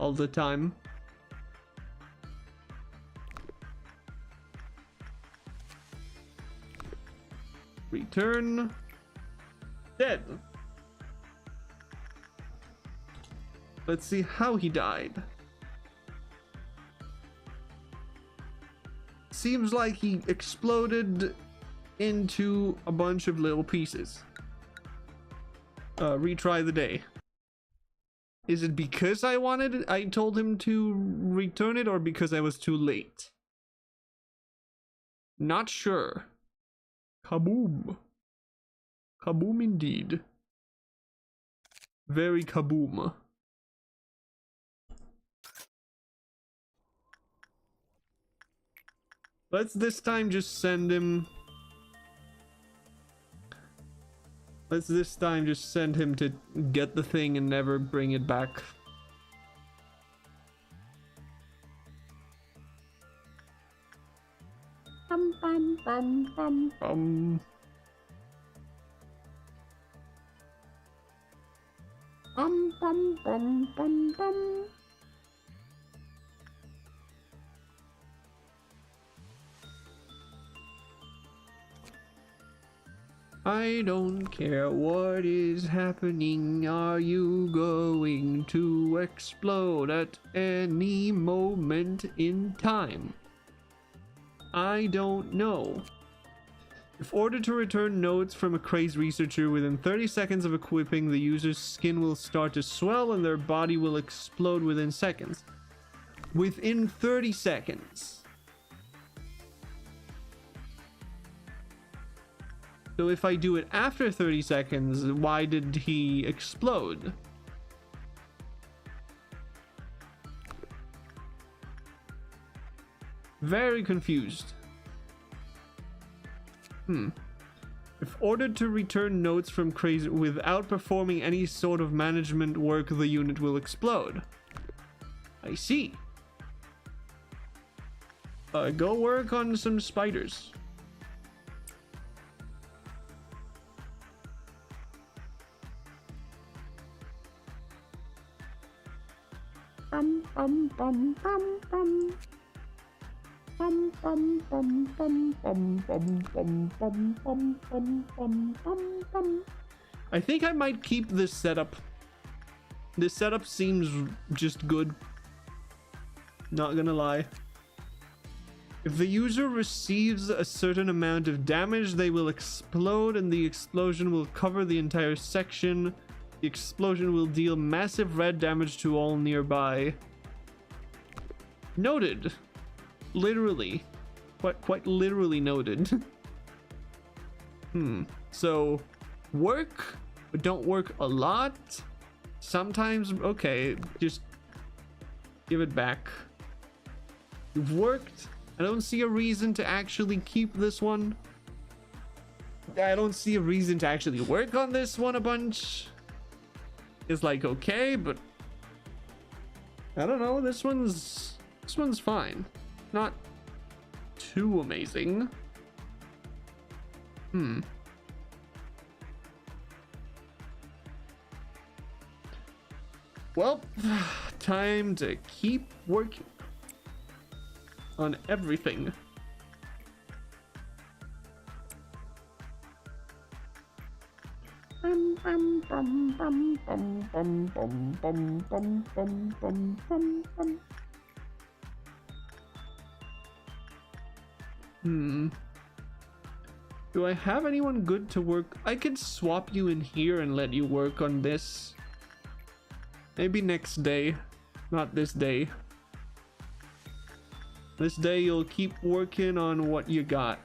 all the time. Return. Dead. Let's see how he died. Seems like he exploded into a bunch of little pieces. Retry the day. Is it because I wanted it? I told him to return it, or because I was too late? Not sure. Kaboom. Kaboom indeed. Very kaboom. Let's this time just send him. Let's this time just send him to get the thing and never bring it back. Bum bum bum bum bum. Bum bum bum bum bum. I don't care what is happening. Are you going to explode at any moment in time? I don't know. If ordered to return notes from a crazed researcher within 30 seconds of equipping, the user's skin will start to swell and their body will explode within seconds. Within 30 seconds. So if I do it after 30 seconds, why did he explode? Very confused. If ordered to return notes from crazy without performing any sort of management work, the unit will explode. I see. Go work on some spiders. Bum bum bum bum bum. Bum bum bum bum bum bum bum bum bum bum bum bum bum. I think I might keep this setup. This setup seems just good. Not gonna lie. If the user receives a certain amount of damage, they will explode and the explosion will cover the entire section. The explosion will deal massive red damage to all nearby. Noted. Literally. Quite literally noted. So, work, but don't work a lot. Sometimes, okay, just give it back. You've worked. I don't see a reason to actually keep this one. I don't see a reason to actually work on this one a bunch. It's like, okay, but I don't know, this one's fine. Not too amazing. Well, time to keep working on everything. Do I have anyone good to work? I could swap you in here and let you work on this. Maybe next day, not this day. This day you'll keep working on what you got.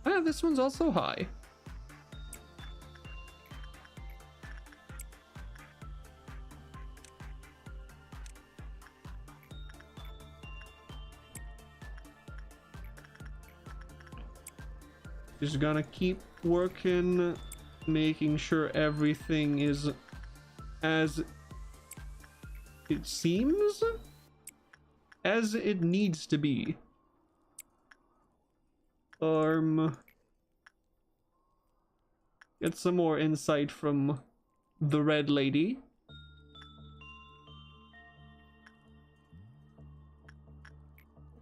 Ah, this one's also high. Just gonna keep working, making sure everything is as it seems, as it needs to be. Get some more insight from the red lady.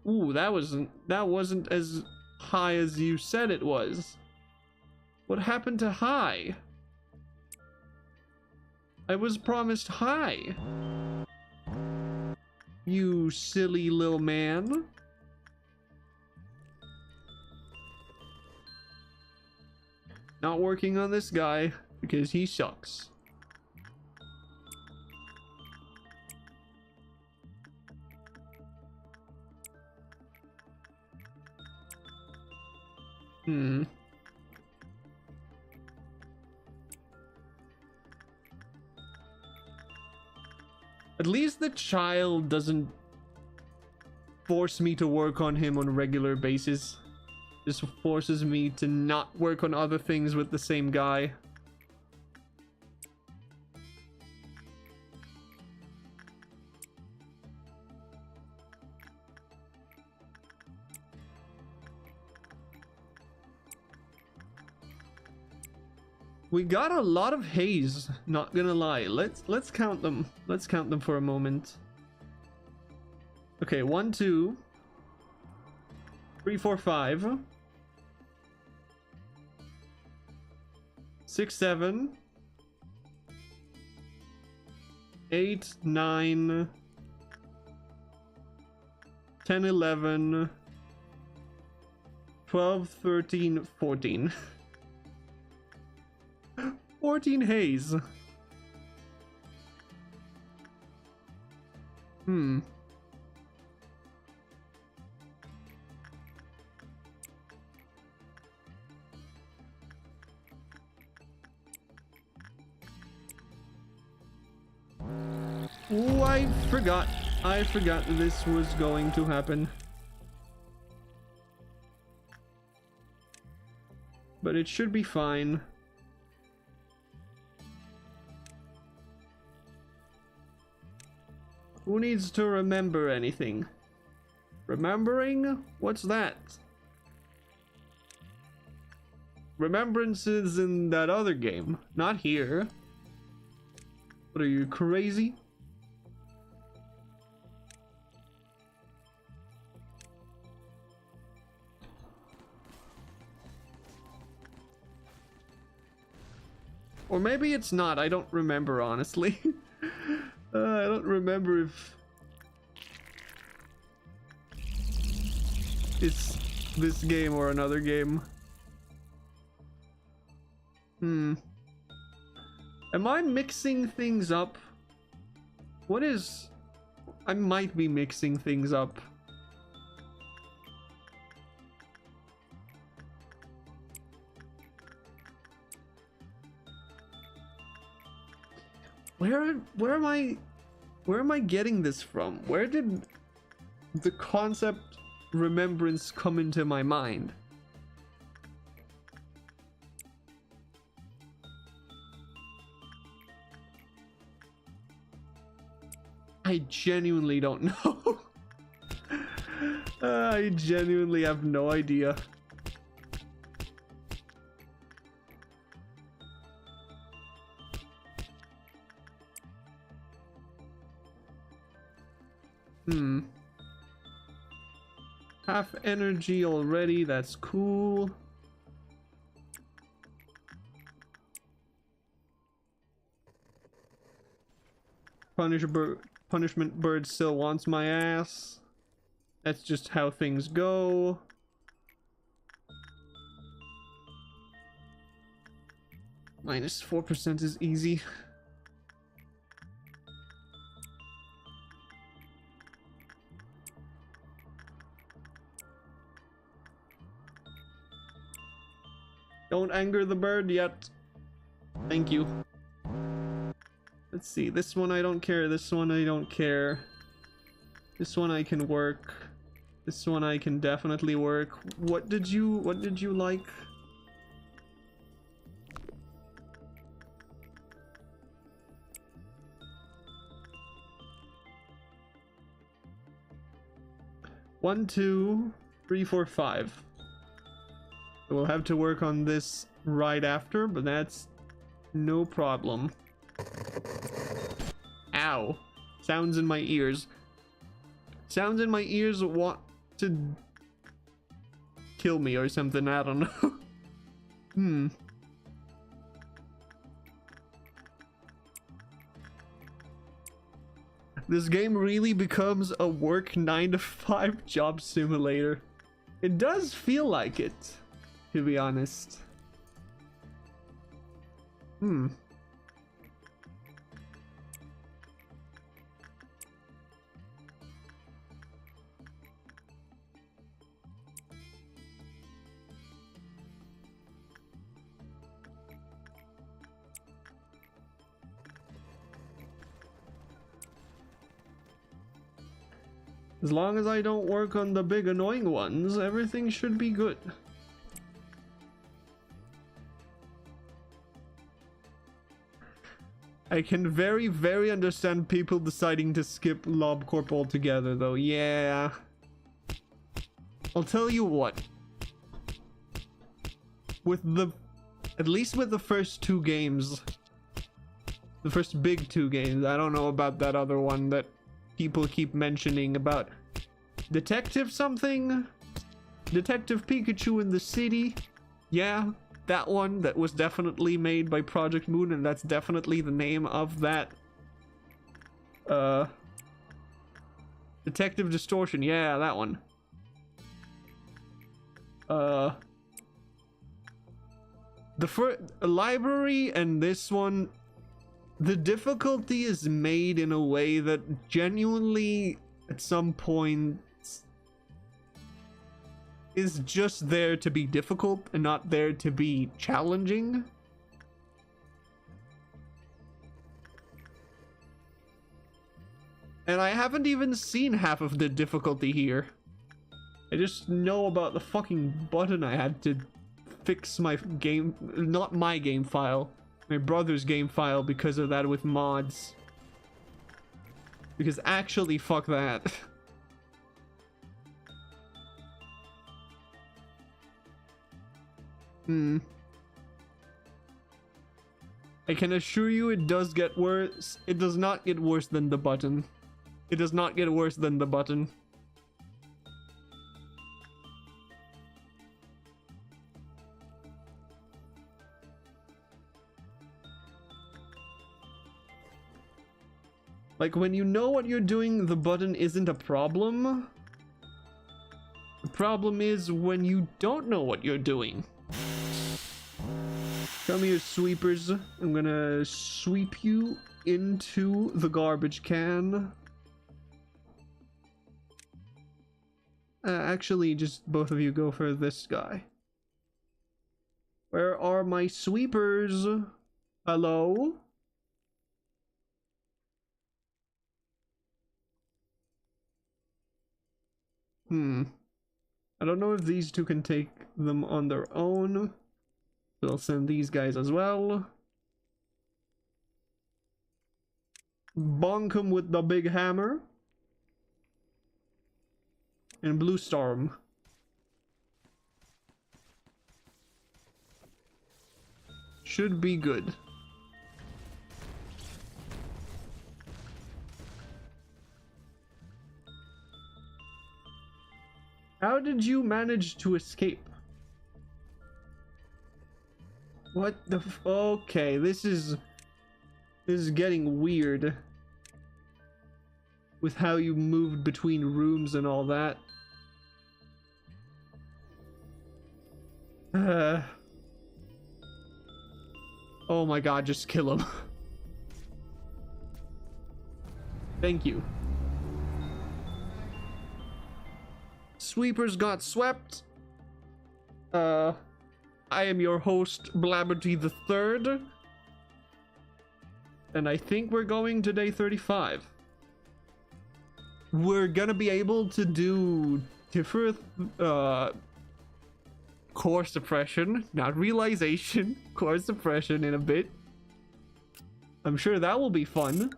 Ooh, that wasn't as high as you said it was. What happened to high? I was promised high. You silly little man. Not working on this guy because he sucks. At least the child doesn't force me to work on him on a regular basis. Just forces me to not work on other things with the same guy. We got a lot of haze, not gonna lie. Let's count them. Let's count them for a moment. Okay, 1, 2, 3, 4, 5, 6, 7, 8, 9, 10, 11, 12, 13, 14. 14 haze. Oh, I forgot this was going to happen. But it should be fine. Who needs to remember anything? Remembering? What's that? Remembrances in that other game, not here. What are you, crazy? Or maybe it's not, I don't remember, honestly. I don't remember if it's this game or another game. Am I mixing things up? What is... I might be mixing things up. Where am I getting this from? Where did the concept remembrance come into my mind? I genuinely don't know. I genuinely have no idea. Half energy already, that's cool. Punishment bird still wants my ass. That's just how things go. Minus 4% is easy. Don't anger the bird yet. Thank you. Let's see, this one I don't care, this one I don't care. This one I can work. This one I can definitely work. What did you like? One, 2, 3, 4, 5. We'll have to work on this right after, but that's no problem. Ow. Sounds in my ears. Sounds in my ears want to kill me or something, I don't know. This game really becomes a work 9-to-5 job simulator. It does feel like it, to be honest. As long as I don't work on the big annoying ones, everything should be good. I can very understand people deciding to skip LobCorp altogether though, yeah. I'll tell you what. At least with the first 2 games, the first big 2 games, I don't know about that other one that people keep mentioning about Detective something? Detective Pikachu in the City? Yeah, that one that was definitely made by Project Moon, and that's definitely the name of that. Detective Distortion, yeah, that one. The first library and this one, the difficulty is made in a way that genuinely at some point is just there to be difficult and not there to be challenging. And I haven't even seen half of the difficulty here. I just know about the fucking button I had to fix my game, not my game file, my brother's game file because of that with mods. Because actually, fuck that. I can assure you it does get worse. It does not get worse than the button. It does not get worse than the button. Like, when you know what you're doing, the button isn't a problem. The problem is when you don't know what you're doing. Come Come here, sweepers. I'm gonna sweep you into the garbage can. Actually, just both of you go for this guy. Where are my sweepers? Hello? I don't know if these two can take them on their own. So I'll send these guys as well. Bonk him with the big hammer. And blue storm. Should be good. How did you manage to escape? What the okay, this is getting weird. With how you moved between rooms and all that. Oh my god, just kill him. Thank you. Sweepers got swept. I am your host, Blabberty the Third. And I think we're going to day 35. We're gonna be able to do different, core suppression, not realization, core suppression in a bit. I'm sure that will be fun.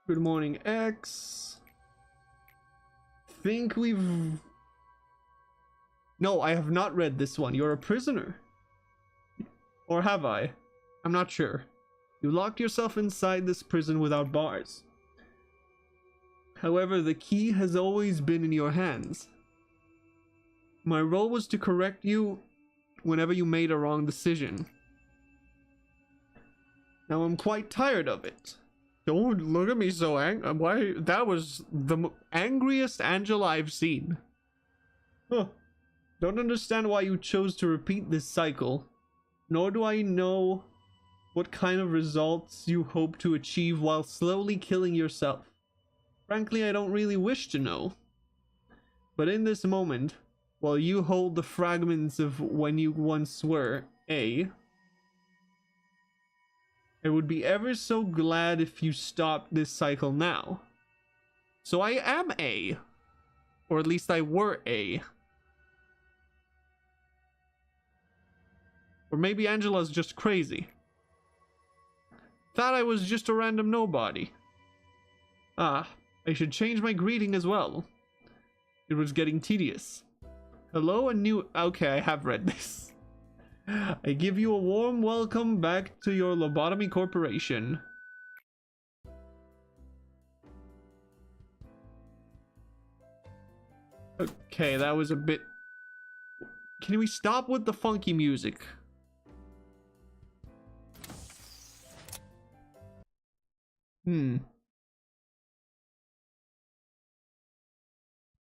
Good morning, X. Think we've... No, I have not read this one. You're a prisoner. Or have I? I'm not sure. You locked yourself inside this prison without bars. However, the key has always been in your hands. My role was to correct you whenever you made a wrong decision. Now I'm quite tired of it. Don't look at me so angry. Why? That was the angriest Angela I've seen. Huh. Don't understand why you chose to repeat this cycle. Nor do I know what kind of results you hope to achieve while slowly killing yourself. Frankly, I don't really wish to know. But in this moment, while you hold the fragments of when you once were A, I would be ever so glad if you stopped this cycle now. So I am A. Or at least I were A. Or maybe Angela's just crazy. Thought I was just a random nobody. Ah, I should change my greeting as well. It was getting tedious. Hello, a new... Okay, I have read this. I give you a warm welcome back to your lobotomy corporation. Okay, that was a bit... Can we stop with the funky music?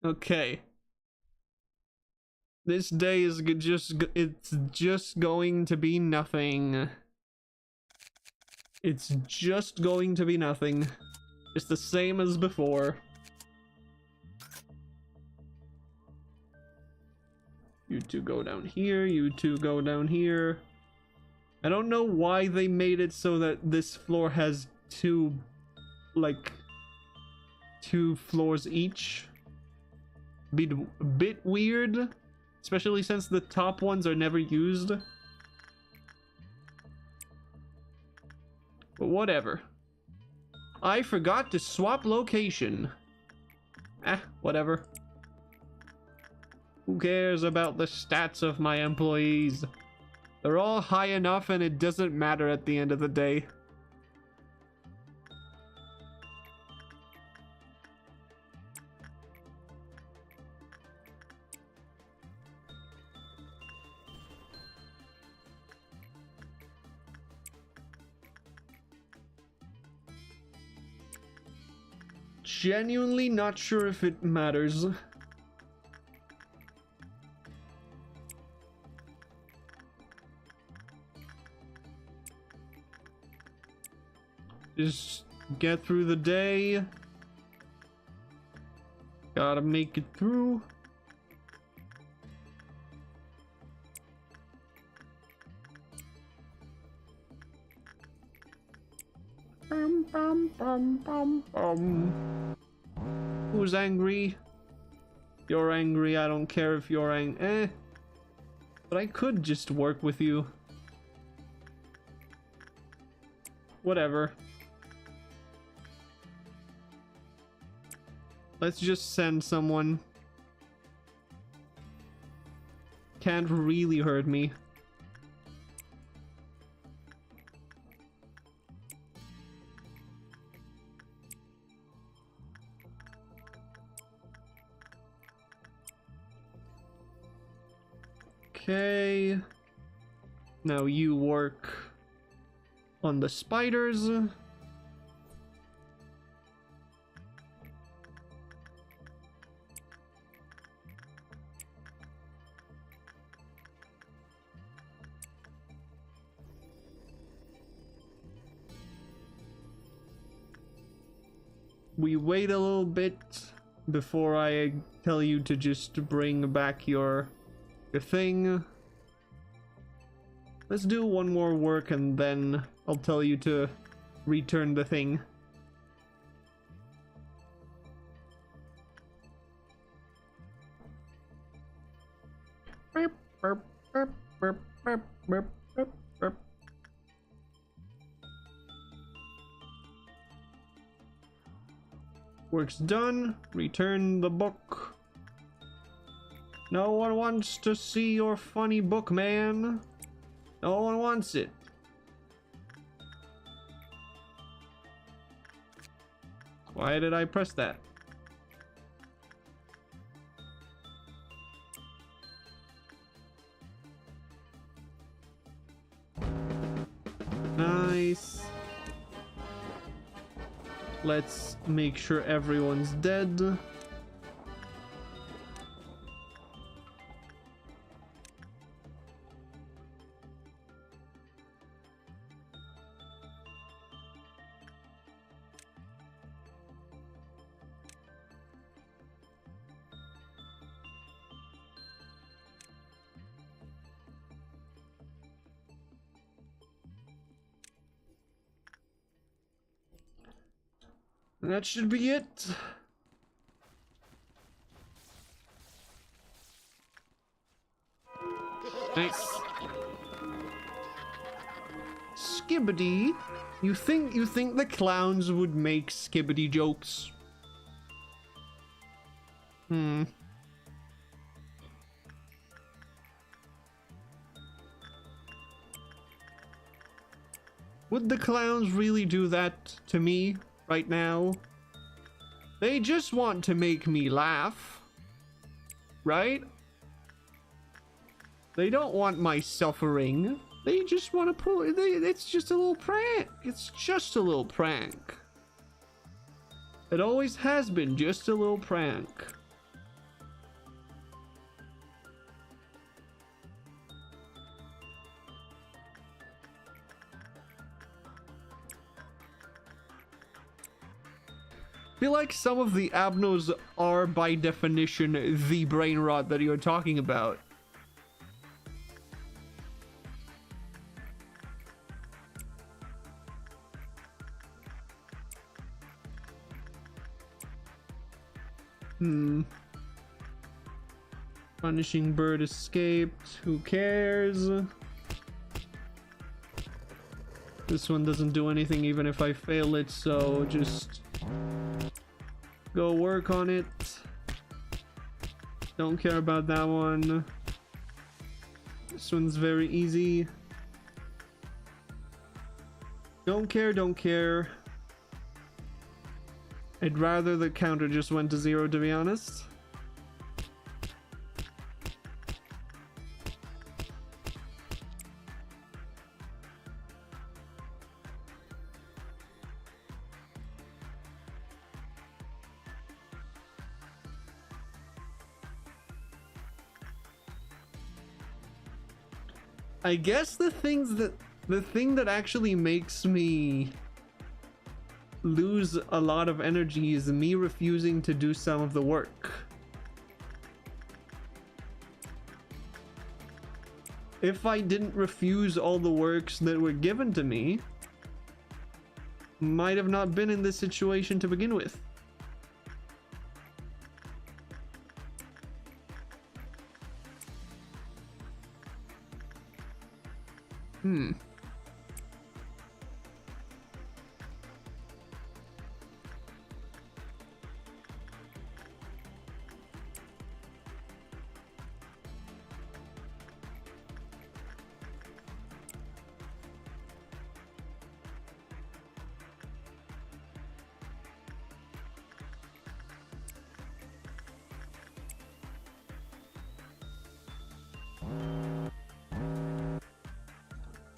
Okay. This day is it's just going to be nothing. It's just going to be nothing. It's the same as before. You two go down here, you two go down here. I don't know why they made it so that this floor has two floors each. Be a bit weird. Especially since the top ones are never used. But whatever. I forgot to swap location. Whatever. Who cares about the stats of my employees? They're all high enough and it doesn't matter at the end of the day. genuinely not sure if it matters. Just get through the day. Gotta make it through. Bum, bum, bum, bum, bum. Who's angry? You're angry. I don't care if you're angry. But I could just work with you. Whatever. Let's just send someone. Can't really hurt me. Okay. Now you work on the spiders. We wait a little bit before I tell you to just bring back your thing. Let's do one more work and then I'll tell you to return the thing. Burp, burp, burp, burp, burp, burp, burp, burp. Work's done. Return the book. No one wants to see your funny book, man. No one wants it. Why did I press that? Nice. Let's make sure everyone's dead. That should be it. Nice. Skibbity. You think the clowns would make skibbity jokes? Would the clowns really do that to me right now? They just want to make me laugh, right? They don't want my suffering. They just want to pull. It's just a little prank. It's just a little prank. It always has been just a little prank. I feel like some of the abnos are by definition the brain rot that you're talking about. Punishing bird escaped. Who cares? This one doesn't do anything even if I fail it, so just go work on it. Don't care about that one. This one's very easy. Don't care, don't care. I'd rather the counter just went to 0, to be honest. I guess the thing that actually makes me lose a lot of energy is me refusing to do some of the work. If I didn't refuse all the works that were given to me, might have not been in this situation to begin with.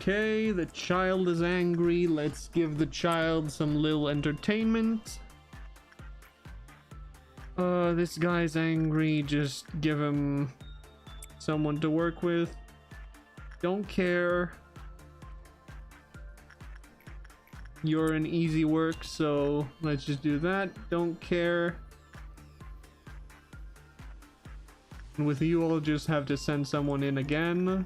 Okay, the child is angry. Let's give the child some little entertainment. This guy's angry. Just give him someone to work with. Don't care. You're an easy work, so let's just do that. Don't care. And with you, I'll just have to send someone in again.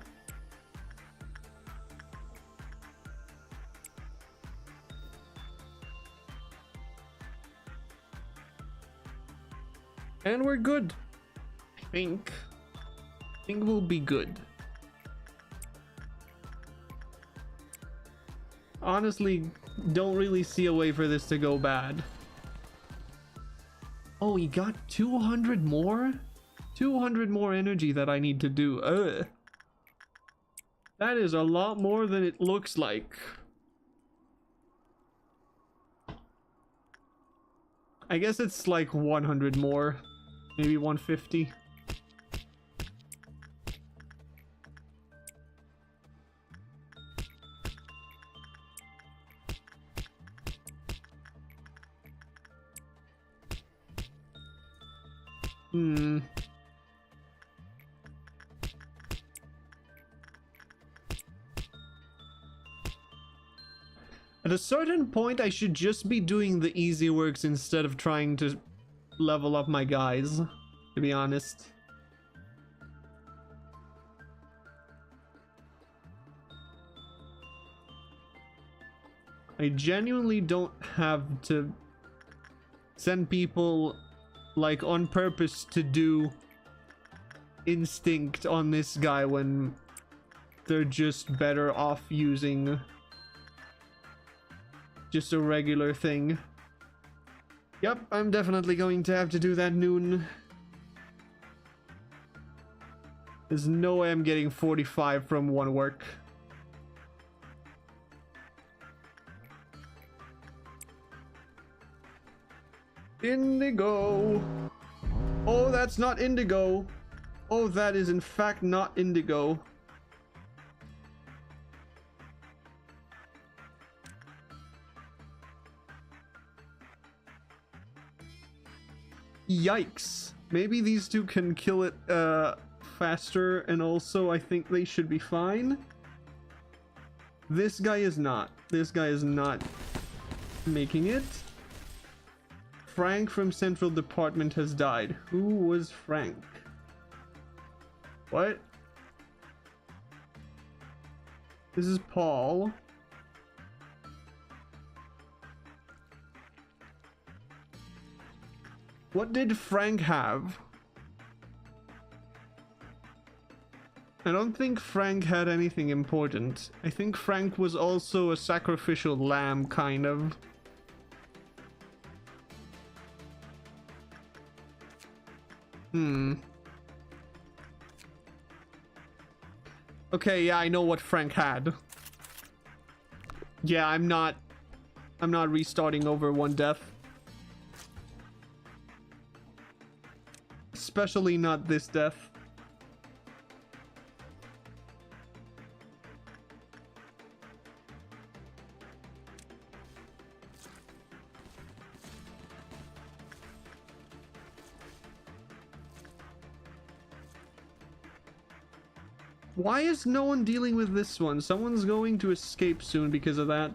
And we're good. I think we'll be good. Honestly, don't really see a way for this to go bad. Oh, he got 200 more? 200 more energy that I need to do. Ugh. That is a lot more than it looks like. I guess it's like 100 more. Maybe 150. At a certain point, I should just be doing the easy works instead of trying to level up my guys, to be honest. I genuinely don't have to send people like on purpose to do instinct on this guy when they're just better off using just a regular thing. Yep, I'm definitely going to have to do that noon. There's no way I'm getting 45 from one work. Indigo. Oh, that's not indigo. Oh, that is in fact not indigo. Yikes. Maybe these two can kill it faster, and also I think they should be fine. This guy is not. This guy is not making it. Frank from Central Department has died. Who was Frank? What? This is Paul. What did Frank have? I don't think Frank had anything important. I think Frank was also a sacrificial lamb, kind of. Okay, yeah, I know what Frank had. Yeah, I'm not restarting over one death. Especially not this death. Why is no one dealing with this one? Someone's going to escape soon because of that.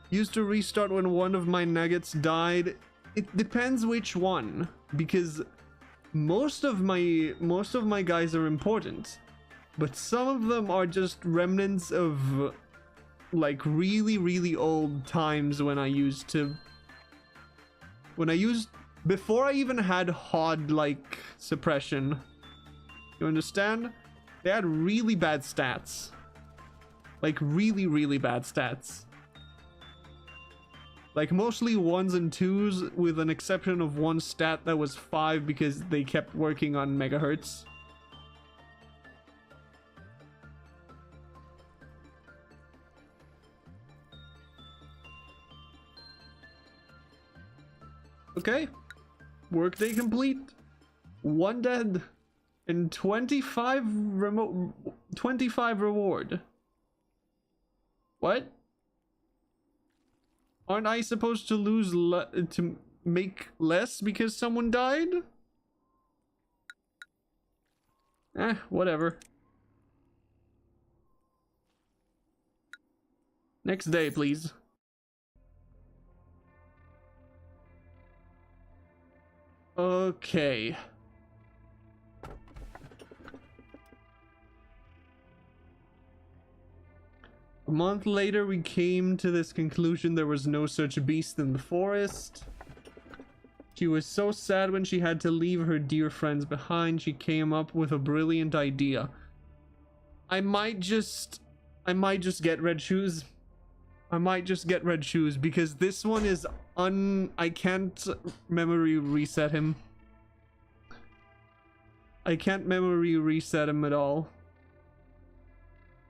Used to restart when one of my nuggets died. It depends which one, because most of my guys are important, but some of them are just remnants of like really old times when I used before I even had HOD like suppression. You understand? They had really bad stats. Like really bad stats. Like mostly 1s and 2s, with an exception of one stat that was 5 because they kept working on megahertz. Okay. Workday complete. 1 dead. And 25 reward. What? Aren't I supposed to lose to make less because someone died? Whatever. Next day, please. Okay. A month later, we came to this conclusion: there was no such beast in the forest. She was so sad when she had to leave her dear friends behind. She came up with a brilliant idea. I might just get red shoes. I might just get red shoes because this one is I can't memory reset him. I can't memory reset him at all.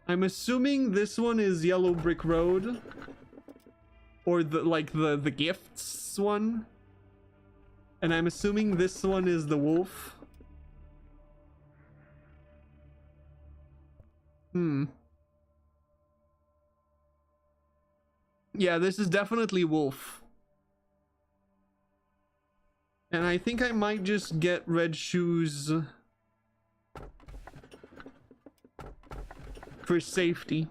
I'm assuming this one is Yellow Brick Road, or the gifts one, and I'm assuming this one is the wolf. Yeah, this is definitely wolf. And I think I might just get red shoes for safety,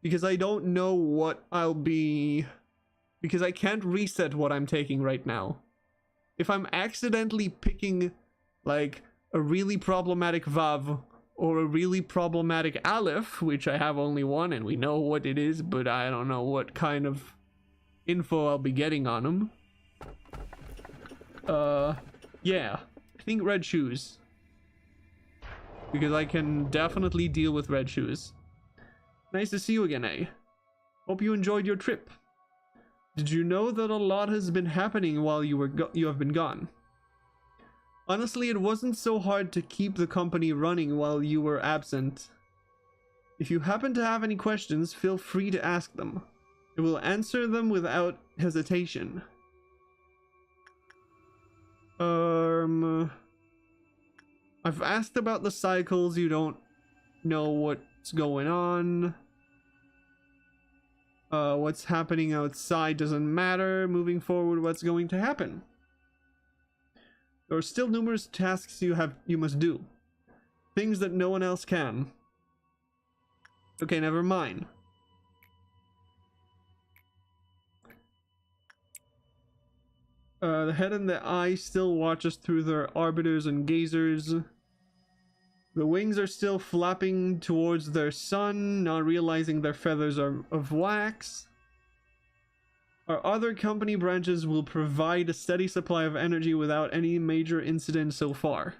because I don't know what I'll be, because I can't reset what I'm taking right now. If I'm accidentally picking like a really problematic Vav or a really problematic Aleph, which I have only one and we know what it is, but I don't know what kind of info I'll be getting on them. Yeah, I think red shoes. Because I can definitely deal with red shoes. Nice to see you again, eh? Hope you enjoyed your trip. Did you know that a lot has been happening while you have been gone? Honestly, it wasn't so hard to keep the company running while you were absent. If you happen to have any questions, feel free to ask them. I will answer them without hesitation. I've asked about the cycles. You don't know what's going on. What's happening outside doesn't matter. Moving forward, what's going to happen? There are still numerous tasks you must do. Things that no one else can. Okay, never mind. The head and the eye still watch us through their arbiters and gazers. The wings are still flapping towards their sun, not realizing their feathers are of wax. Our other company branches will provide a steady supply of energy without any major incident so far.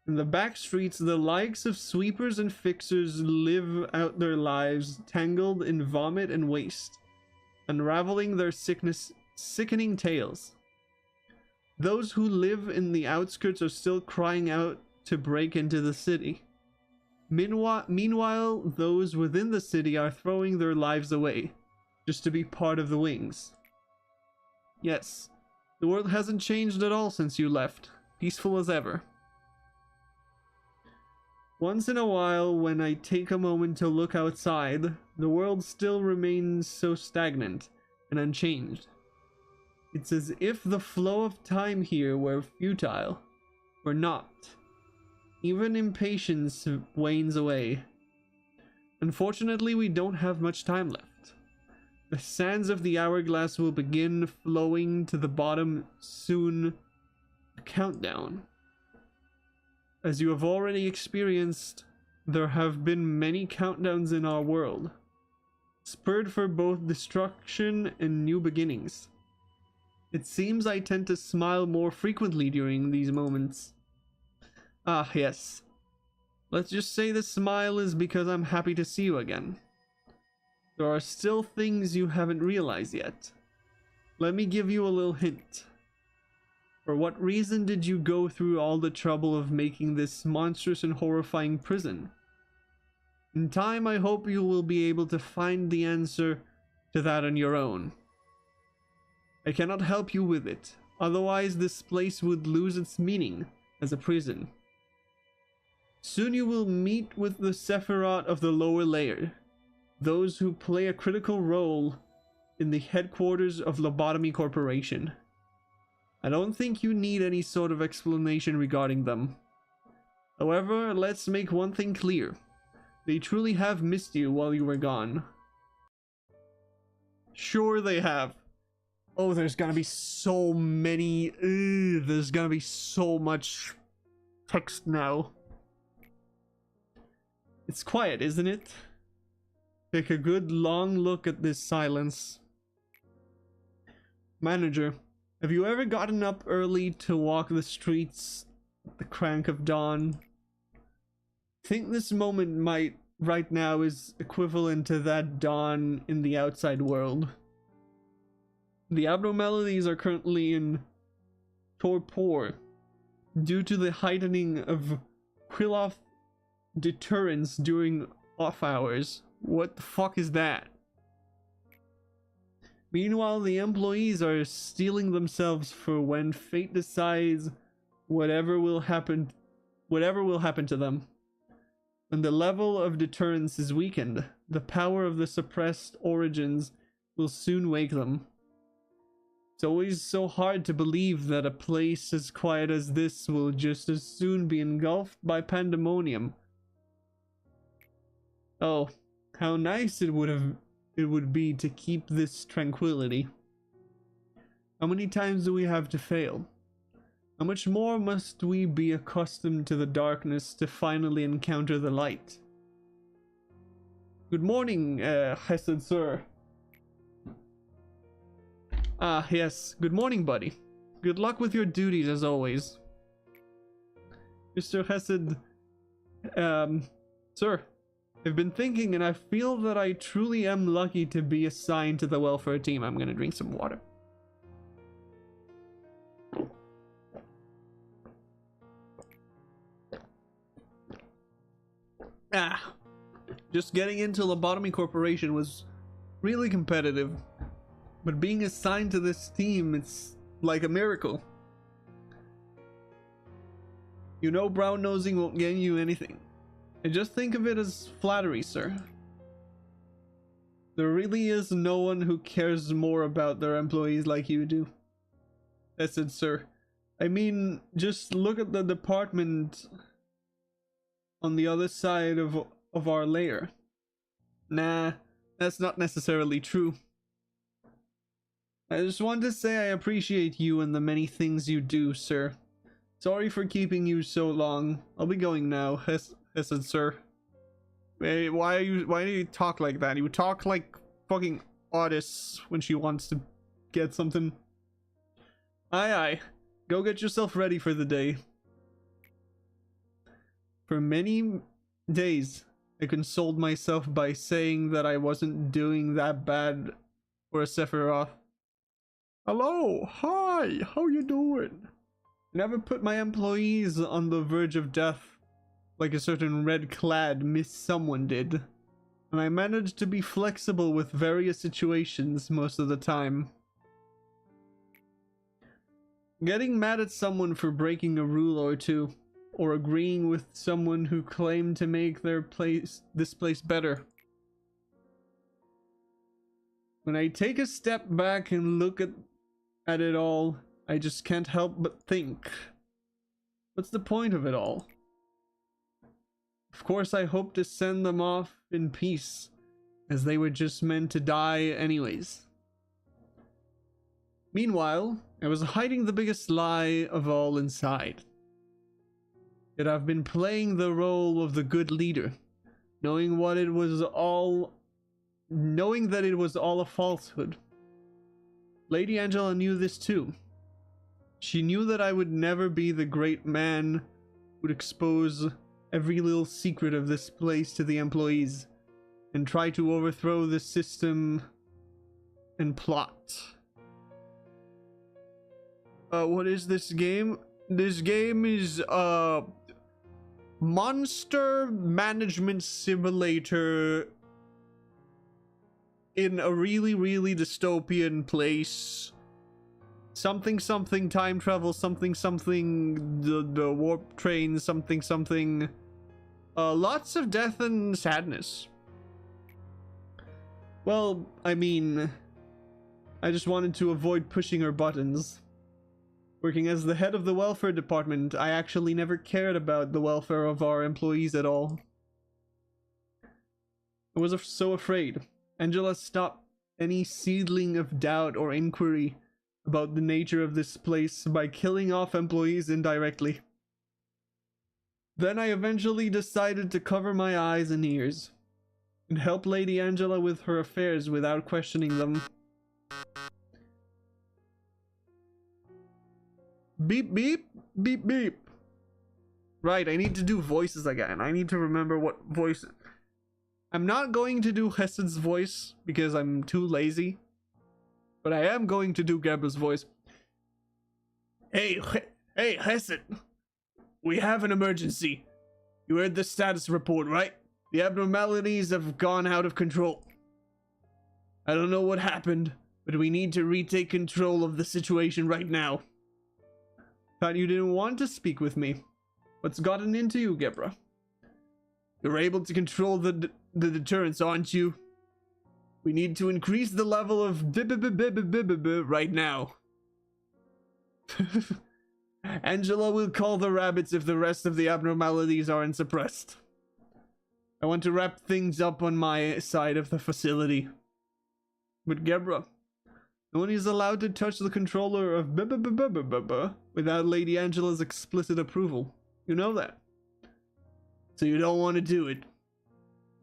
In the back streets, the likes of sweepers and fixers live out their lives, tangled in vomit and waste, unraveling their sickening tales. Those who live in the outskirts are still crying out to break into the city. Meanwhile, those within the city are throwing their lives away, just to be part of the wings. Yes, the world hasn't changed at all since you left, peaceful as ever. Once in a while, when I take a moment to look outside, the world still remains so stagnant and unchanged. It's as if the flow of time here were futile, or not. Even impatience wanes away. Unfortunately, we don't have much time left. The sands of the hourglass will begin flowing to the bottom soon. A countdown. As you have already experienced, there have been many countdowns in our world, spurred for both destruction and new beginnings. It seems I tend to smile more frequently during these moments. Ah, yes. Let's just say the smile is because I'm happy to see you again. There are still things you haven't realized yet. Let me give you a little hint. For what reason did you go through all the trouble of making this monstrous and horrifying prison? In time, I hope you will be able to find the answer to that on your own. I cannot help you with it, otherwise this place would lose its meaning as a prison. Soon you will meet with the Sephiroth of the lower layer, those who play a critical role in the headquarters of Lobotomy Corporation. I don't think you need any sort of explanation regarding them. However, let's make one thing clear. They truly have missed you while you were gone. Sure they have. Oh, there's gonna be so many... there's gonna be so much text now. It's quiet, isn't it? Take a good long look at this silence. Manager, have you ever gotten up early to walk the streets at the crank of dawn? Think this moment might, right now, is equivalent to that dawn in the outside world. The abnormalities are currently in torpor due to the heightening of Quiloff deterrence during off hours. What the fuck is that? Meanwhile, the employees are steeling themselves for when fate decides whatever will happen to them. When the level of deterrence is weakened, the power of the suppressed origins will soon wake them. It's always so hard to believe that a place as quiet as this will just as soon be engulfed by pandemonium. Oh, how nice it would be to keep this tranquility. How many times do we have to fail? How much more must we be accustomed to the darkness to finally encounter the light? Good morning, Hesed sir. Ah, yes. Good morning, buddy. Good luck with your duties as always. Mr. Hesed, sir, I've been thinking and I feel that I truly am lucky to be assigned to the welfare team. I'm gonna drink some water. Just getting into Lobotomy Corporation was really competitive, but being assigned to this team, it's like a miracle. You know, brown nosing won't gain you anything. And just think of it as flattery, sir. There really is no one who cares more about their employees like you do. I said, sir. I mean, just look at the department on the other side of our layer. Nah, that's not necessarily true. I just want to say I appreciate you and the many things you do, sir. Sorry for keeping you so long. I'll be going now. I said, sir. Hey, why do you talk like that? You talk like fucking Otis when she wants to get something. Aye aye. Go get yourself ready for the day. For many days, I consoled myself by saying that I wasn't doing that bad for a Sephiroth. Hello, hi, how you doing? I never put my employees on the verge of death like a certain red-clad Miss Someone did, and I managed to be flexible with various situations most of the time. Getting mad at someone for breaking a rule or two or agreeing with someone who claimed to make this place better. When I take a step back and look at it all, I just can't help but think, what's the point of it all? Of course, I hope to send them off in peace, as they were just meant to die anyways. Meanwhile, I was hiding the biggest lie of all inside. That I've been playing the role of the good leader, knowing that it was all a falsehood. Lady Angela knew this too. She knew that I would never be the great man who would expose every little secret of this place to the employees and try to overthrow the system and plot. What is this game? This game is monster management simulator in a really, really dystopian place. Something something time travel, something something the warp train, something something. Lots of death and sadness. Well, I mean, I just wanted to avoid pushing her buttons. Working as the head of the welfare department, I actually never cared about the welfare of our employees at all. I was so afraid. Angela stopped any seedling of doubt or inquiry about the nature of this place by killing off employees indirectly. Then I eventually decided to cover my eyes and ears and help Lady Angela with her affairs without questioning them. Beep beep, beep beep. Right, I need to do voices again. I need to remember what voice. I'm not going to do Hessed's voice because I'm too lazy, but I am going to do Gebra's voice. Hey Hesed, we have an emergency. You heard the status report, right? The abnormalities have gone out of control. I don't know what happened, but we need to retake control of the situation right now. Thought you didn't want to speak with me. What's gotten into you, Gebra? You're able to control the deterrence, aren't you? We need to increase the level of right now. Angela will call the rabbits if the rest of the abnormalities aren't suppressed. I want to wrap things up on my side of the facility. But Gebra, no one is allowed to touch the controller of without Lady Angela's explicit approval. You know that. So you don't want to do it.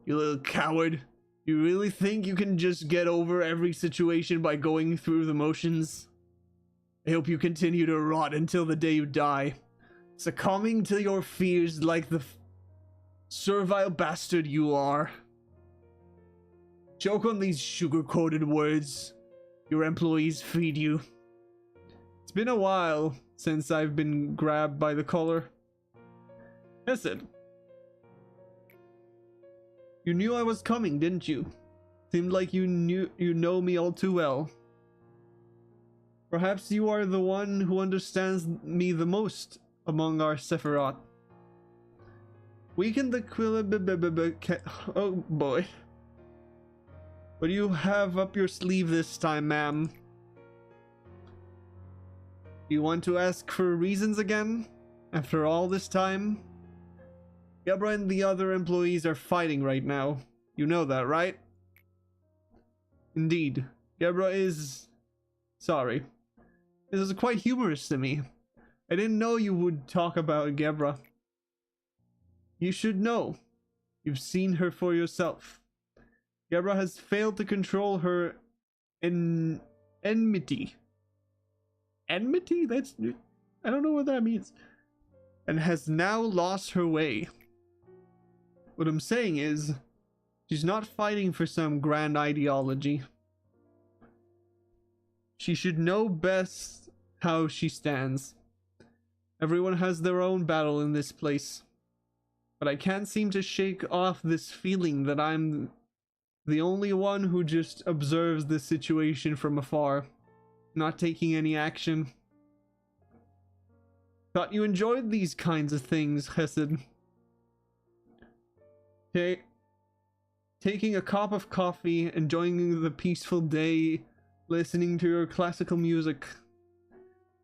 You little coward. You really think you can just get over every situation by going through the motions? I hope you continue to rot until the day you die, succumbing to your fears like the servile bastard you are. Choke on these sugar-coated words your employees feed you. It's been a while since I've been grabbed by the collar. Hesed, you knew I was coming, didn't you? Seemed like you know me all too well. Perhaps you are the one who understands me the most among our Sephiroth. Weaken the oh boy. What do you have up your sleeve this time, ma'am? You want to ask for reasons again? After all this time? Gebra and the other employees are fighting right now. You know that, right? Indeed. Gebra is... sorry. This is quite humorous to me. I didn't know you would talk about Gebra. You should know. You've seen her for yourself. Gebra has failed to control her enmity. Enmity? That's... I don't know what that means. And has now lost her way. What I'm saying is, she's not fighting for some grand ideology. She should know best how she stands. Everyone has their own battle in this place. But I can't seem to shake off this feeling that I'm the only one who just observes the situation from afar, not taking any action. Thought you enjoyed these kinds of things, Hesed. Okay. Taking a cup of coffee, enjoying the peaceful day, listening to your classical music.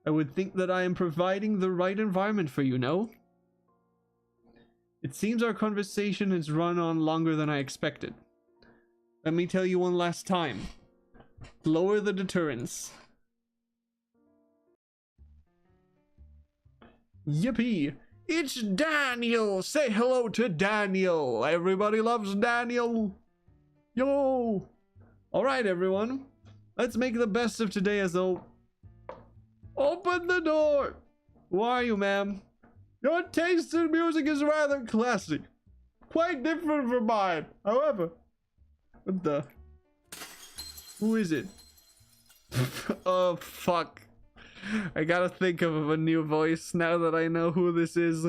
I would think that I am providing the right environment for you, no? It seems our conversation has run on longer than I expected. Let me tell you one last time. Lower the deterrence. Yippee! It's Daniel! Say hello to Daniel! Everybody loves Daniel! Yo! Alright, everyone. Let's make the best of today as though... Open the door! Who are you, ma'am? Your taste in music is rather classic. Quite different from mine. However... What the... Who is it? Oh, fuck. I gotta think of a new voice now that I know who this is.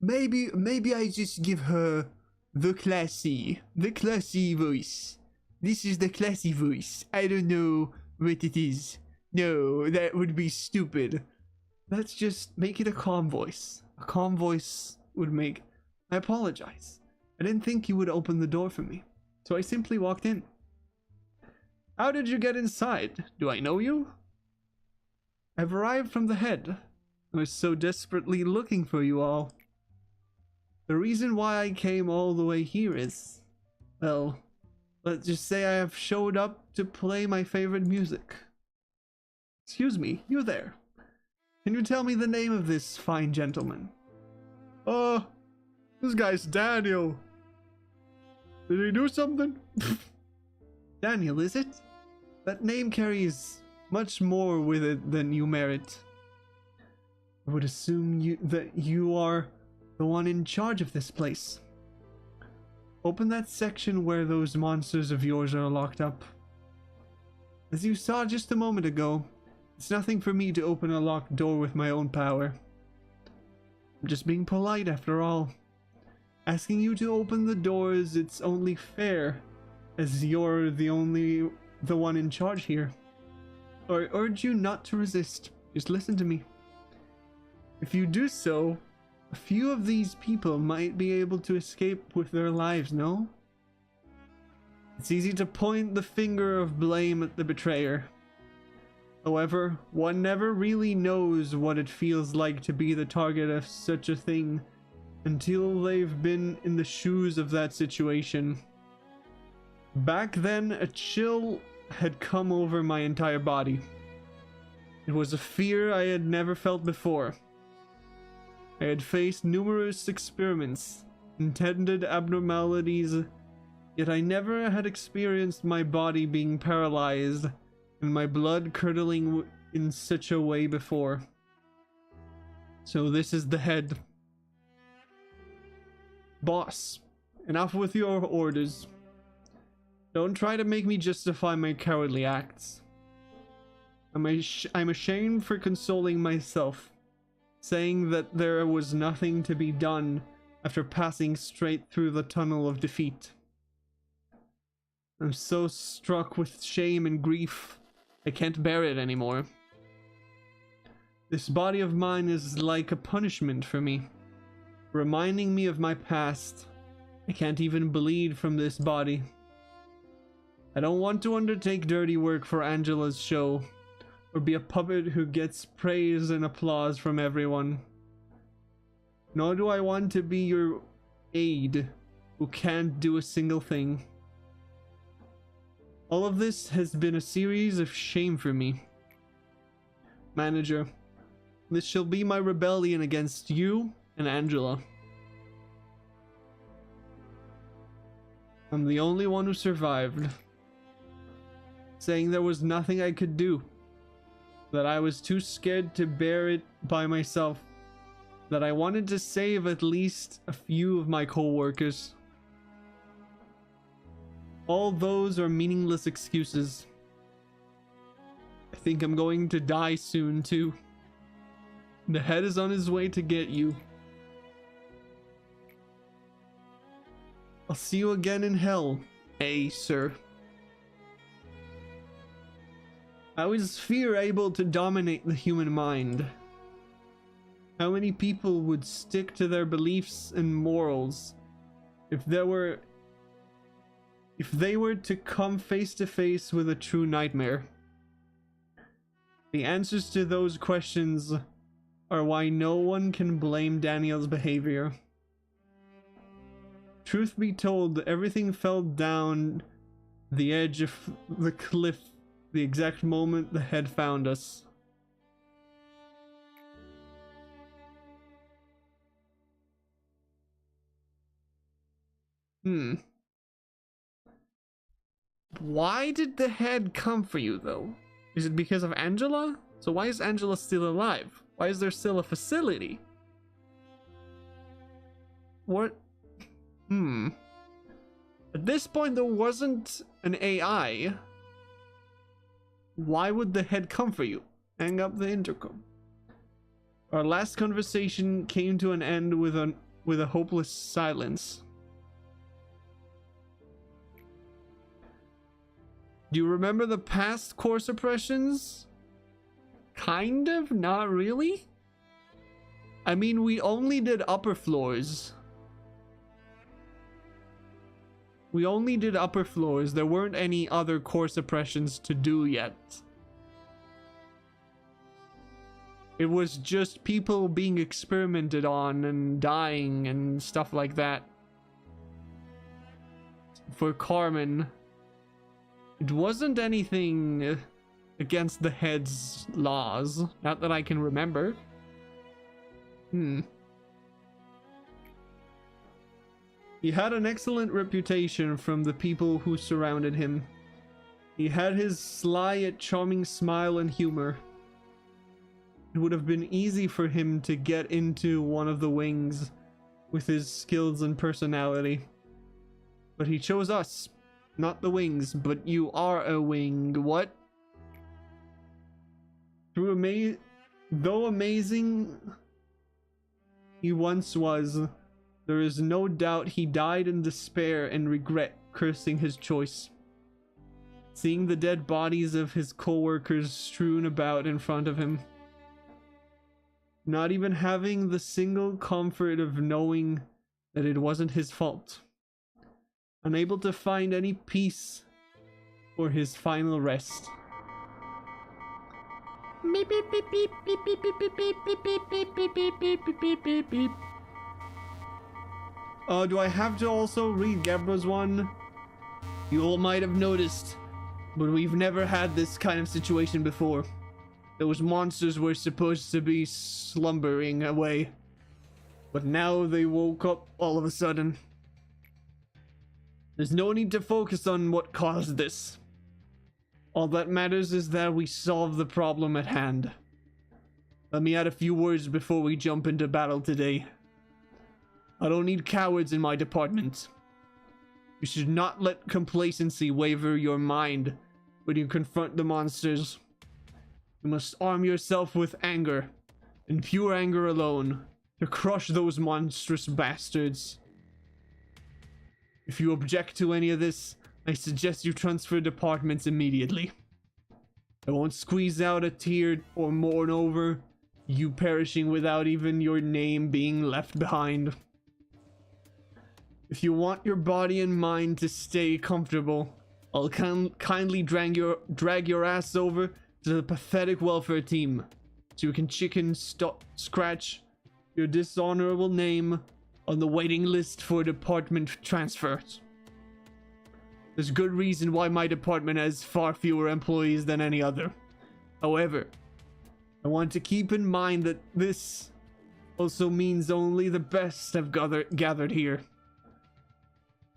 Maybe I just give her the classy voice. This is the classy voice. I don't know what it is. No, that would be stupid. Let's just make it a calm voice. A calm voice would make... I apologize. I didn't think you would open the door for me, so I simply walked in. How did you get inside? Do I know you? I've arrived from the head. I was so desperately looking for you all. The reason why I came all the way here is... Well, let's just say I have showed up to play my favorite music. Excuse me, you there. Can you tell me the name of this fine gentleman? Oh, this guy's Daniel. Did he do something? Daniel, is it? That name carries much more with it than you merit. I would assume that you are the one in charge of this place. Open that section where those monsters of yours are locked up. As you saw just a moment ago, it's nothing for me to open a locked door with my own power. I'm just being polite after all. Asking you to open the doors, it's only fair, as you're the one in charge here. So I urge you not to resist. Just listen to me. If you do so, a few of these people might be able to escape with their lives, no? It's easy to point the finger of blame at the betrayer. However, one never really knows what it feels like to be the target of such a thing until they've been in the shoes of that situation. Back then, a chill had come over my entire body. It was a fear I had never felt before. I had faced numerous experiments, intended abnormalities, yet I never had experienced my body being paralyzed and my blood curdling in such a way before. So this is the head. Boss, enough with your orders. Don't try to make me justify my cowardly acts. I'm ashamed for consoling myself, saying that there was nothing to be done after passing straight through the tunnel of defeat. I'm so struck with shame and grief, I can't bear it anymore. This body of mine is like a punishment for me, reminding me of my past. I can't even bleed from this body. I don't want to undertake dirty work for Angela's show, or be a puppet who gets praise and applause from everyone. Nor do I want to be your aide who can't do a single thing. All of this has been a series of shame for me. Manager, this shall be my rebellion against you and Angela. I'm the only one who survived, saying there was nothing I could do, that I was too scared to bear it by myself, that I wanted to save at least a few of my co-workers. All those are meaningless excuses. I think I'm going to die soon too. The head is on his way to get you. I'll see you again in hell, sir. How is fear able to dominate the human mind? How many people would stick to their beliefs and morals if they were to come face to face with a true nightmare? The answers to those questions are why no one can blame Daniel's behavior. Truth be told, everything fell down the edge of the cliff the exact moment the head found us. Why did the head come for you, though? Is it because of Angela? So why is Angela still alive? Why is there still a facility? What? At this point, there wasn't an AI. Why would the head come for you? Hang up the intercom. Our last conversation came to an end with a hopeless silence. Do you remember the past core suppressions? Kind of, not really. I mean, we only did upper floors. There weren't any other core suppressions to do yet. It was just people being experimented on and dying and stuff like that. For Carmen, it wasn't anything against the head's laws, not that I can remember. He had an excellent reputation from the people who surrounded him. He had his sly yet charming smile and humor. It would have been easy for him to get into one of the wings with his skills and personality. But he chose us, not the wings. But you are a wing. What? Though amazing he once was, there is no doubt he died in despair and regret, cursing his choice. Seeing the dead bodies of his co-workers strewn about in front of him. Not even having the single comfort of knowing that it wasn't his fault. Unable to find any peace or his final rest. Beep beep beep beep beep beep beep beep beep beep beep beep beep beep beep beep beep. Do I have to also read Gabra's one? You all might have noticed, but we've never had this kind of situation before. Those monsters were supposed to be slumbering away, but now they woke up all of a sudden. There's no need to focus on what caused this. All that matters is that we solve the problem at hand. Let me add a few words before we jump into battle today. I don't need cowards in my department. You should not let complacency waver your mind when you confront the monsters. You must arm yourself with anger, and pure anger alone, to crush those monstrous bastards. If you object to any of this, I suggest you transfer departments immediately. I won't squeeze out a tear or mourn over you perishing without even your name being left behind. If you want your body and mind to stay comfortable, I'll kindly drag your ass over to the pathetic welfare team, so you can scratch your dishonorable name on the waiting list for department transfers. There's good reason why my department has far fewer employees than any other. However, I want to keep in mind that this also means only the best have gathered here.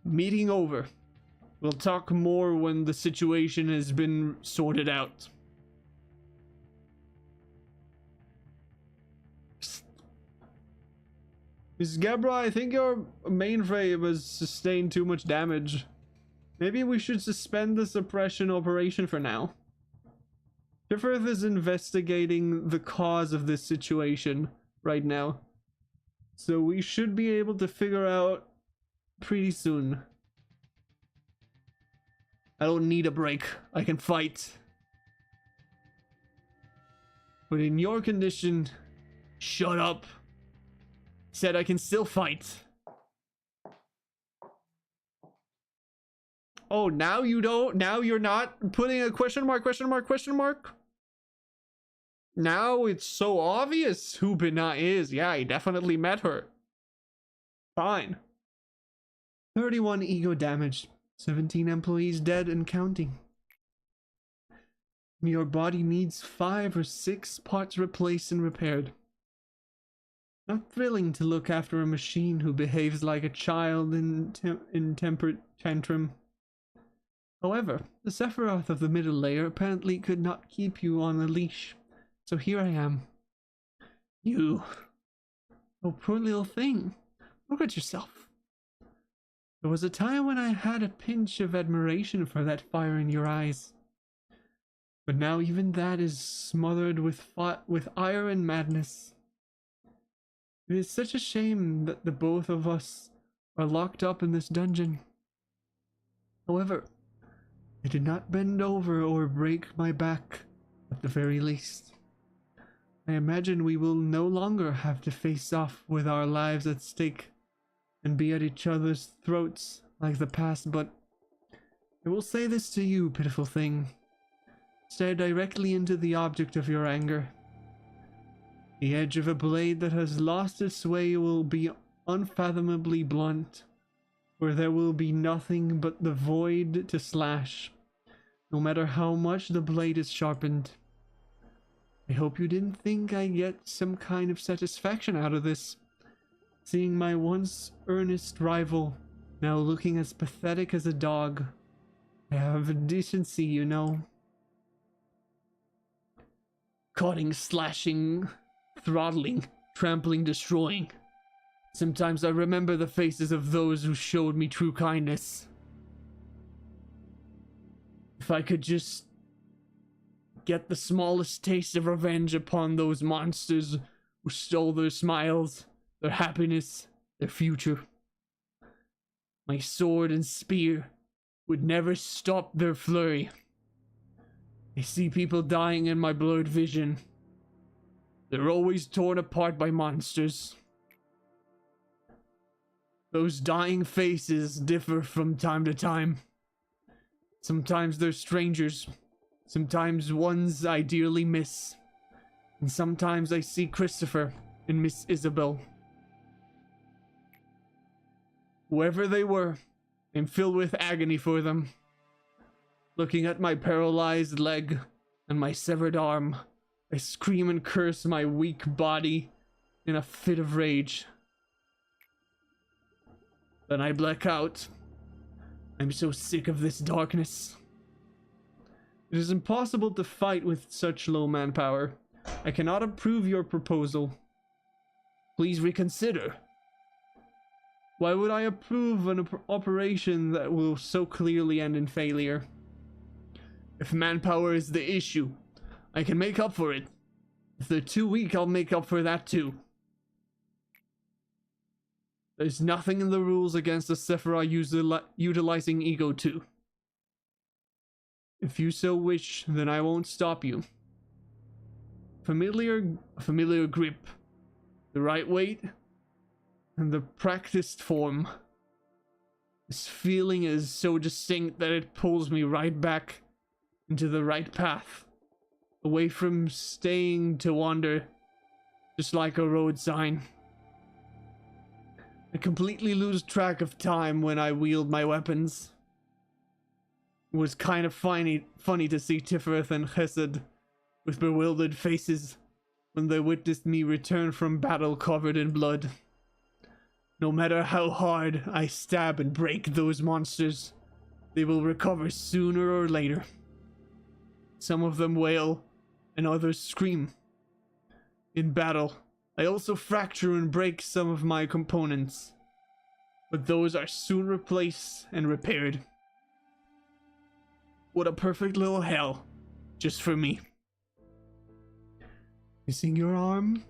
Meeting over. We'll talk more when the situation has been sorted out. Miss Gabra, I think your mainframe has sustained too much damage. Maybe we should suspend the suppression operation for now. Tiffert is investigating the cause of this situation right now, so we should be able to figure out pretty soon. I don't need a break. I can fight. But in your condition, shut up. Said I can still fight. Oh, now you don't? Now you're not putting a question mark, question mark, question mark? Now it's so obvious who Bina is. Yeah, I definitely met her. Fine. 31 ego damaged. 17 employees dead and counting. Your body needs 5 or 6 parts replaced and repaired. Not thrilling to look after a machine who behaves like a child in temper tantrum. However, the Sephiroth of the middle layer apparently could not keep you on a leash, so here I am. You. Oh, poor little thing. Look at yourself. There was a time when I had a pinch of admiration for that fire in your eyes. But now even that is smothered with ire and madness. It is such a shame that the both of us are locked up in this dungeon. However, I did not bend over or break my back, at the very least. I imagine we will no longer have to face off with our lives at stake and be at each other's throats like the past, but I will say this to you, pitiful thing. Stare directly into the object of your anger. The edge of a blade that has lost its way will be unfathomably blunt, where there will be nothing but the void to slash, no matter how much the blade is sharpened. I hope you didn't think I get some kind of satisfaction out of this, seeing my once earnest rival now looking as pathetic as a dog. I have a decency, you know. Cutting, slashing, throttling, trampling, destroying. Sometimes I remember the faces of those who showed me true kindness. If I could just get the smallest taste of revenge upon those monsters who stole their smiles, their happiness, their future. My sword and spear would never stop their flurry. I see people dying in my blurred vision. They're always torn apart by monsters. Those dying faces differ from time to time. Sometimes they're strangers. Sometimes ones I dearly miss. And sometimes I see Christopher and Miss Isabel. Whoever they were, I'm filled with agony for them. Looking at my paralyzed leg and my severed arm, I scream and curse my weak body in a fit of rage. Then I black out. I'm so sick of this darkness. It is impossible to fight with such low manpower. I cannot approve your proposal. Please reconsider. Why would I approve an operation that will so clearly end in failure? If manpower is the issue, I can make up for it. If they're too weak, I'll make up for that too. There's nothing in the rules against the Sephiroth utilizing Ego 2. If you so wish, then I won't stop you. Familiar grip, the right weight, and the practiced form. This feeling is so distinct that it pulls me right back into the right path, away from staying to wander, just like a road sign. I completely lose track of time when I wield my weapons. It was kind of funny to see Tifereth and Chesed with bewildered faces when they witnessed me return from battle covered in blood. No matter how hard I stab and break those monsters, they will recover sooner or later. Some of them wail, and others scream. In battle, I also fracture and break some of my components, but those are soon replaced and repaired. What a perfect little hell, just for me. Missing your arm?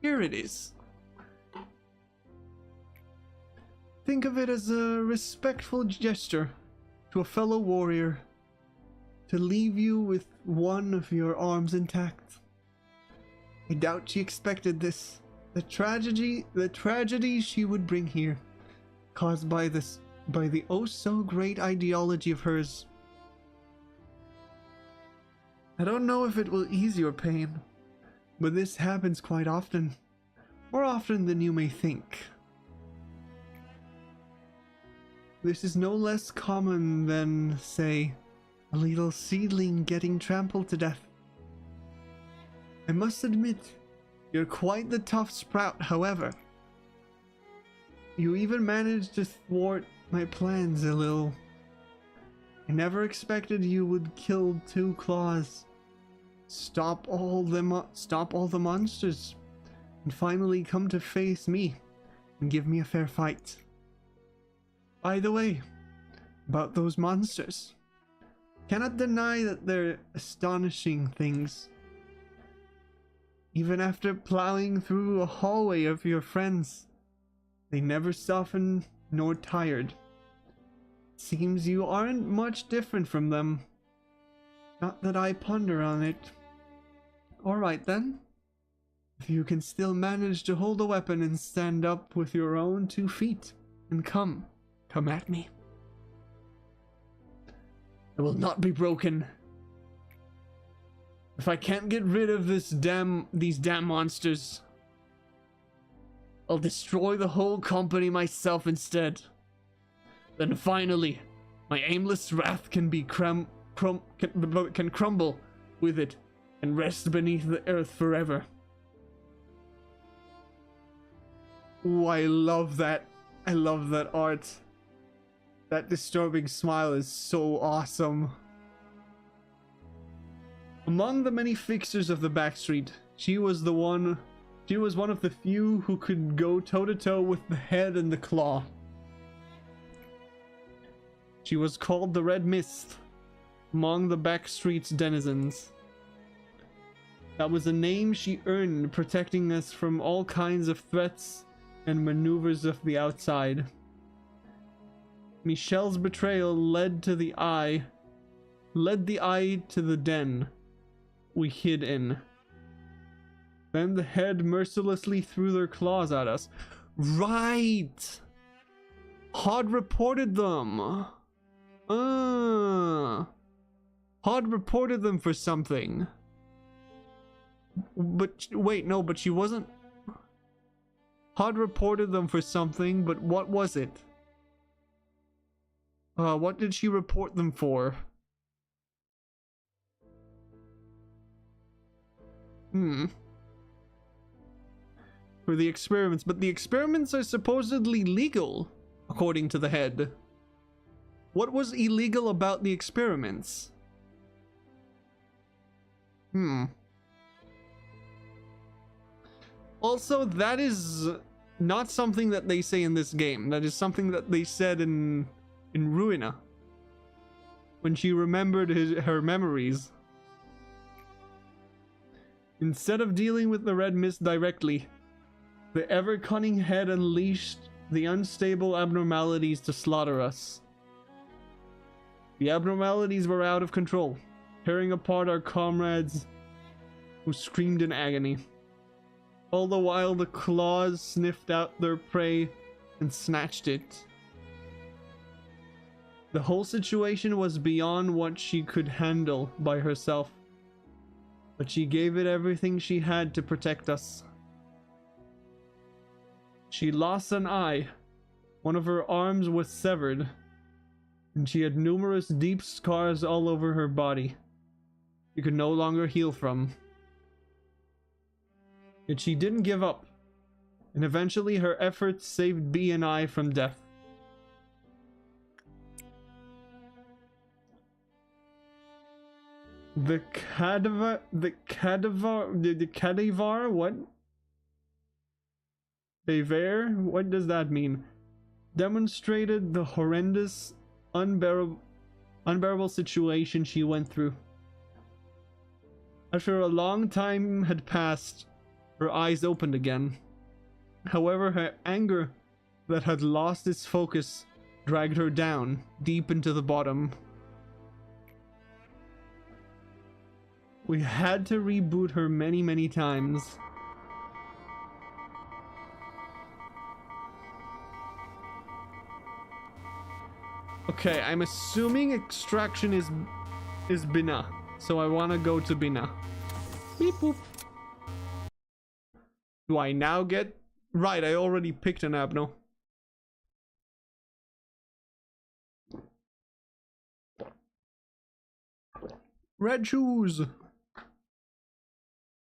Here it is. Think of it as a respectful gesture to a fellow warrior. to leave you with one of your arms intact. I doubt she expected this. The tragedy she would bring here, caused by the oh so great ideology of hers. I don't know if it will ease your pain, but this happens quite often. More often than you may think. This is no less common than, say, a little seedling getting trampled to death. I must admit, you're quite the tough sprout, however. You even managed to thwart my plans a little. I never expected you would kill 2 claws, stop all the monsters, and finally come to face me and give me a fair fight. By the way, about those monsters, cannot deny that they're astonishing things. Even after plowing through a hallway of your friends, they never softened nor tired. Seems you aren't much different from them. Not that I ponder on it. Alright then. If you can still manage to hold a weapon and stand up with your own 2 feet, and come at me. It will not be broken. If I can't get rid of these damn monsters, I'll destroy the whole company myself instead. Then finally, my aimless wrath can crumble with it and rest beneath the earth forever. Ooh, I love that. I love that art. That disturbing smile is so awesome. Among the many fixers of the backstreet, she was one of the few who could go toe-to-toe with the head and the claw. She was called the Red Mist among the backstreet's denizens. That was a name she earned, protecting us from all kinds of threats and maneuvers of the outside. Michelle's betrayal led the eye to the den we hid in. Then the head mercilessly threw their claws at us. Right! Hod reported them. Hod reported them for something. But wait, no, but she wasn't. Hod reported them for something, but what was it? What did she report them for? For the experiments, but the experiments are supposedly legal, according to the head. What was illegal about the experiments? Also, that is not something that they say in this game. That is something that they said in Ruina, when she remembered her memories. Instead of dealing with the Red Mist directly, the ever-cunning head unleashed the unstable abnormalities to slaughter us. The abnormalities were out of control, tearing apart our comrades who screamed in agony. All the while the claws sniffed out their prey and snatched it. The whole situation was beyond what she could handle by herself, but she gave it everything she had to protect us. She lost an eye, one of her arms was severed, and she had numerous deep scars all over her body she could no longer heal from. Yet she didn't give up, and eventually her efforts saved B and I from death. The cadaver, what? Bever? What does that mean? Demonstrated the horrendous, unbearable situation she went through. After a long time had passed, her eyes opened again. However, her anger that had lost its focus dragged her down, deep into the bottom. We had to reboot her many, many times. Okay, I'm assuming extraction is Bina. So I want to go to Bina. Beep boop. Do I now get... Right, I already picked an abno. Red shoes.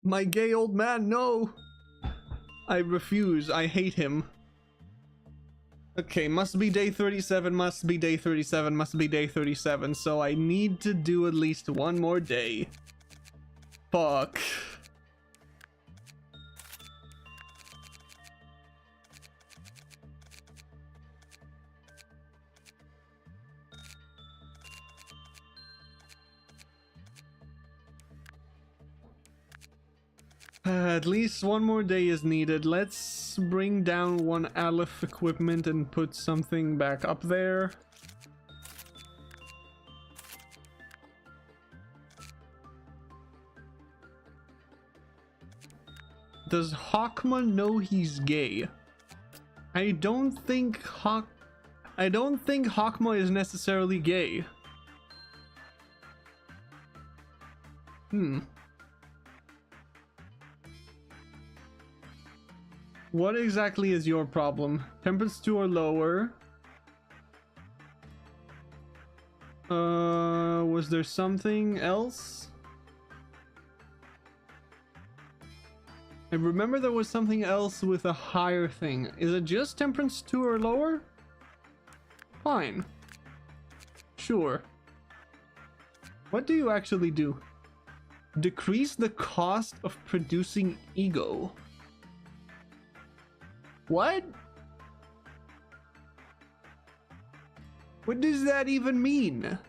My gay old man, no. I refuse. I hate him. Okay, must be day 37, must be day 37, must be day 37. So I need to do at least one more day. Fuck. At least one more day is needed. Let's bring down one Aleph equipment and put something back up there. Does Hakma know he's gay? I don't think Hakma is necessarily gay. What exactly is your problem? Temperance 2 or lower? Was there something else? I remember there was something else with a higher thing. Is it just temperance 2 or lower? Fine. Sure. What do you actually do? Decrease the cost of producing ego. What? What does that even mean?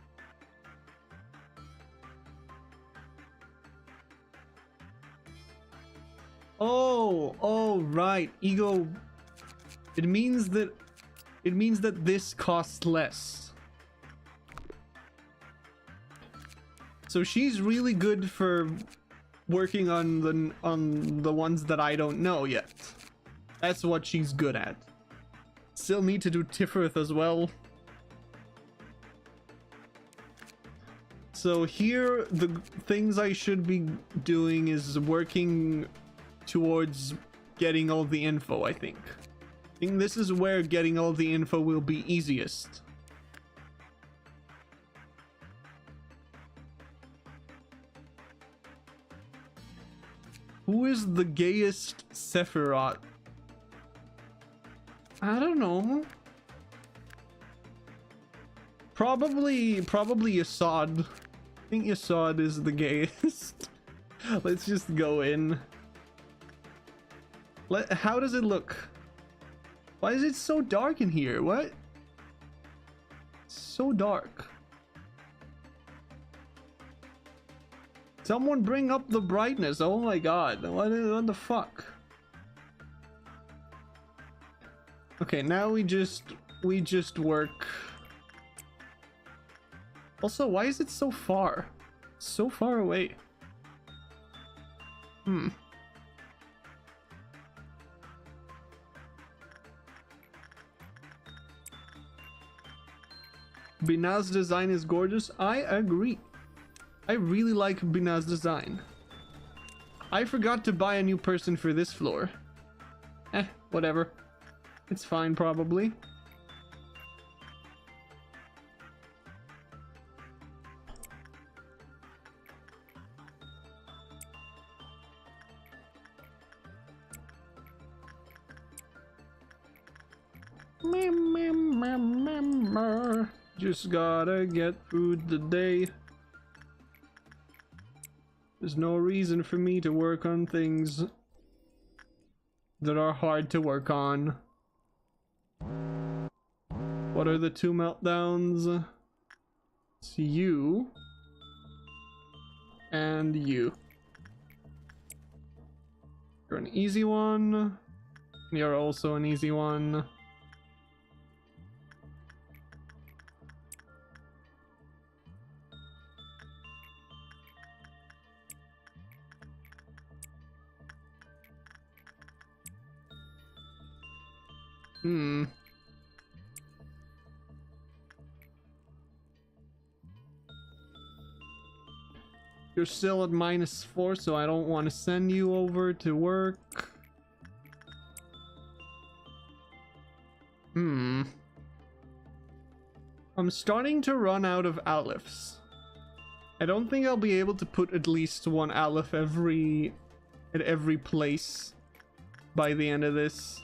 Oh, right. Ego. It means that this costs less. So she's really good for working on the ones that I don't know yet. That's what she's good at. Still need to do Tifereth as well. So here, the things I should be doing is working towards getting all the info, I think. I think this is where getting all the info will be easiest. Who is the gayest Sephiroth? I don't know. Probably Yasod. I think Yasod is the gayest. Let's just go in. How does it look? Why is it so dark in here? What? So dark. Someone bring up the brightness. Oh my god. What the fuck? Okay, now we just work. Also, why is it so far? So far away. Bina's design is gorgeous. I agree. I really like Bina's design. I forgot to buy a new person for this floor. Whatever. It's fine, probably. Just gotta get through the day. There's no reason for me to work on things that are hard to work on. What are the two meltdowns? It's you and you. You're an easy one. You're also an easy one. Hmm. You're still at -4, so I don't want to send you over to work. I'm starting to run out of aleph. I don't think I'll be able to put at least one aleph at every place by the end of this.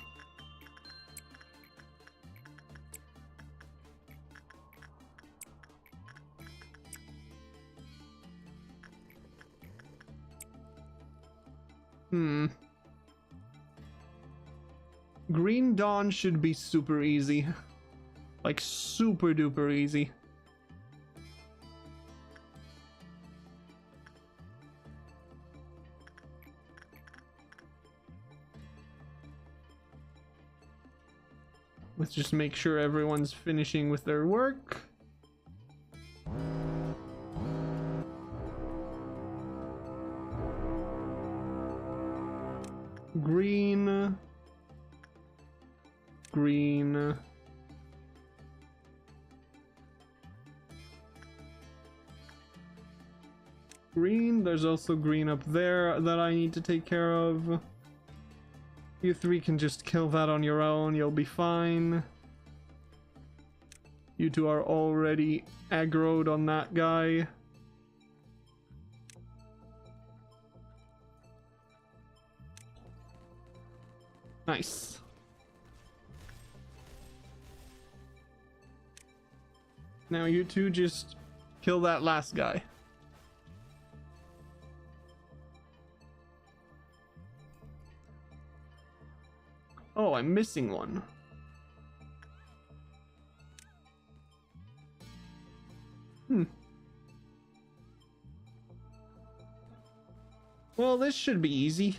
Green Dawn should be super easy. Like super duper easy. Let's just make sure everyone's finishing with their work. Green. Green. Green. There's also green up there that I need to take care of. You three can just kill that on your own. You'll be fine. You two are already aggroed on that guy. Nice. Now you two just kill that last guy. Oh, I'm missing one. Well, this should be easy.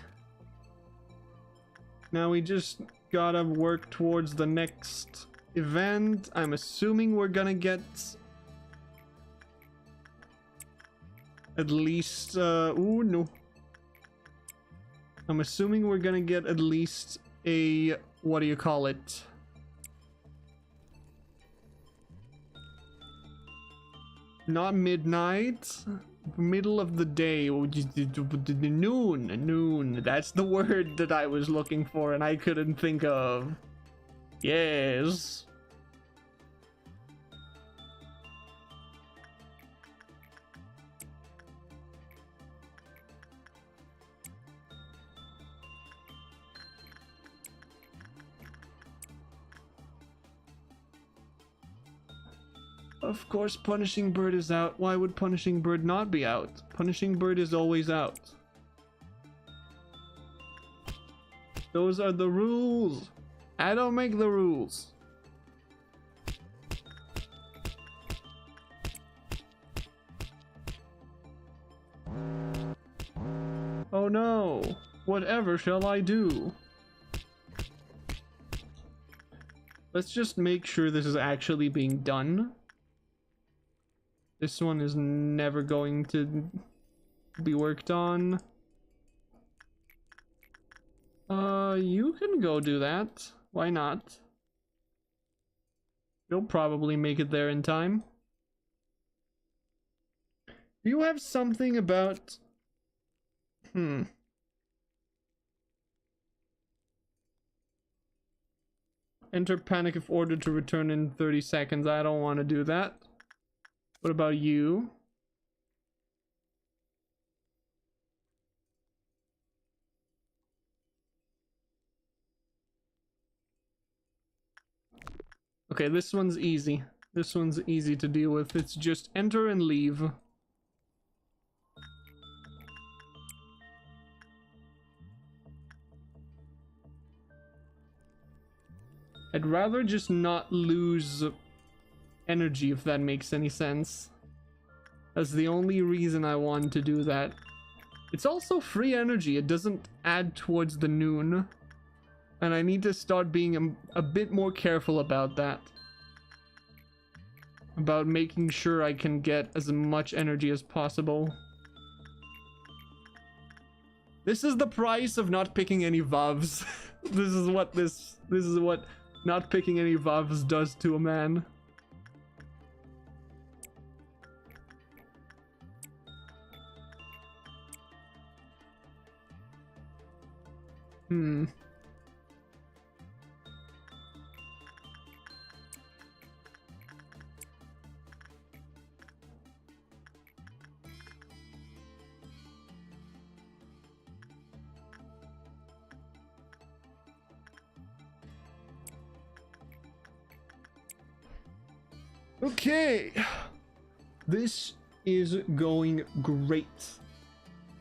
Now we just gotta work towards the next event. I'm assuming we're gonna get at least ooh, no. I'm assuming we're gonna get at least a, what do you call it? Not midnight, middle of the day, noon. That's the word that I was looking for and I couldn't think of. Yes. Of course, Punishing Bird is out. Why would Punishing Bird not be out? Punishing Bird is always out. Those are the rules. I don't make the rules. Oh no. Whatever shall I do? Let's just make sure this is actually being done. This one is never going to be worked on. You can go do that. Why not? You'll probably make it there in time. Do you have something about... Enter panic if ordered to return in 30 seconds. I don't want to do that. What about you? Okay, this one's easy. This one's easy to deal with. It's just enter and leave. I'd rather just not lose energy, if that makes any sense. That's the only reason I want to do that. It's also free energy. It doesn't add towards the noon. And I need to start being a bit more careful about that. About making sure I can get as much energy as possible. This is the price of not picking any Vavs. This is what Not picking any Vavs does to a man. Okay, this is going great.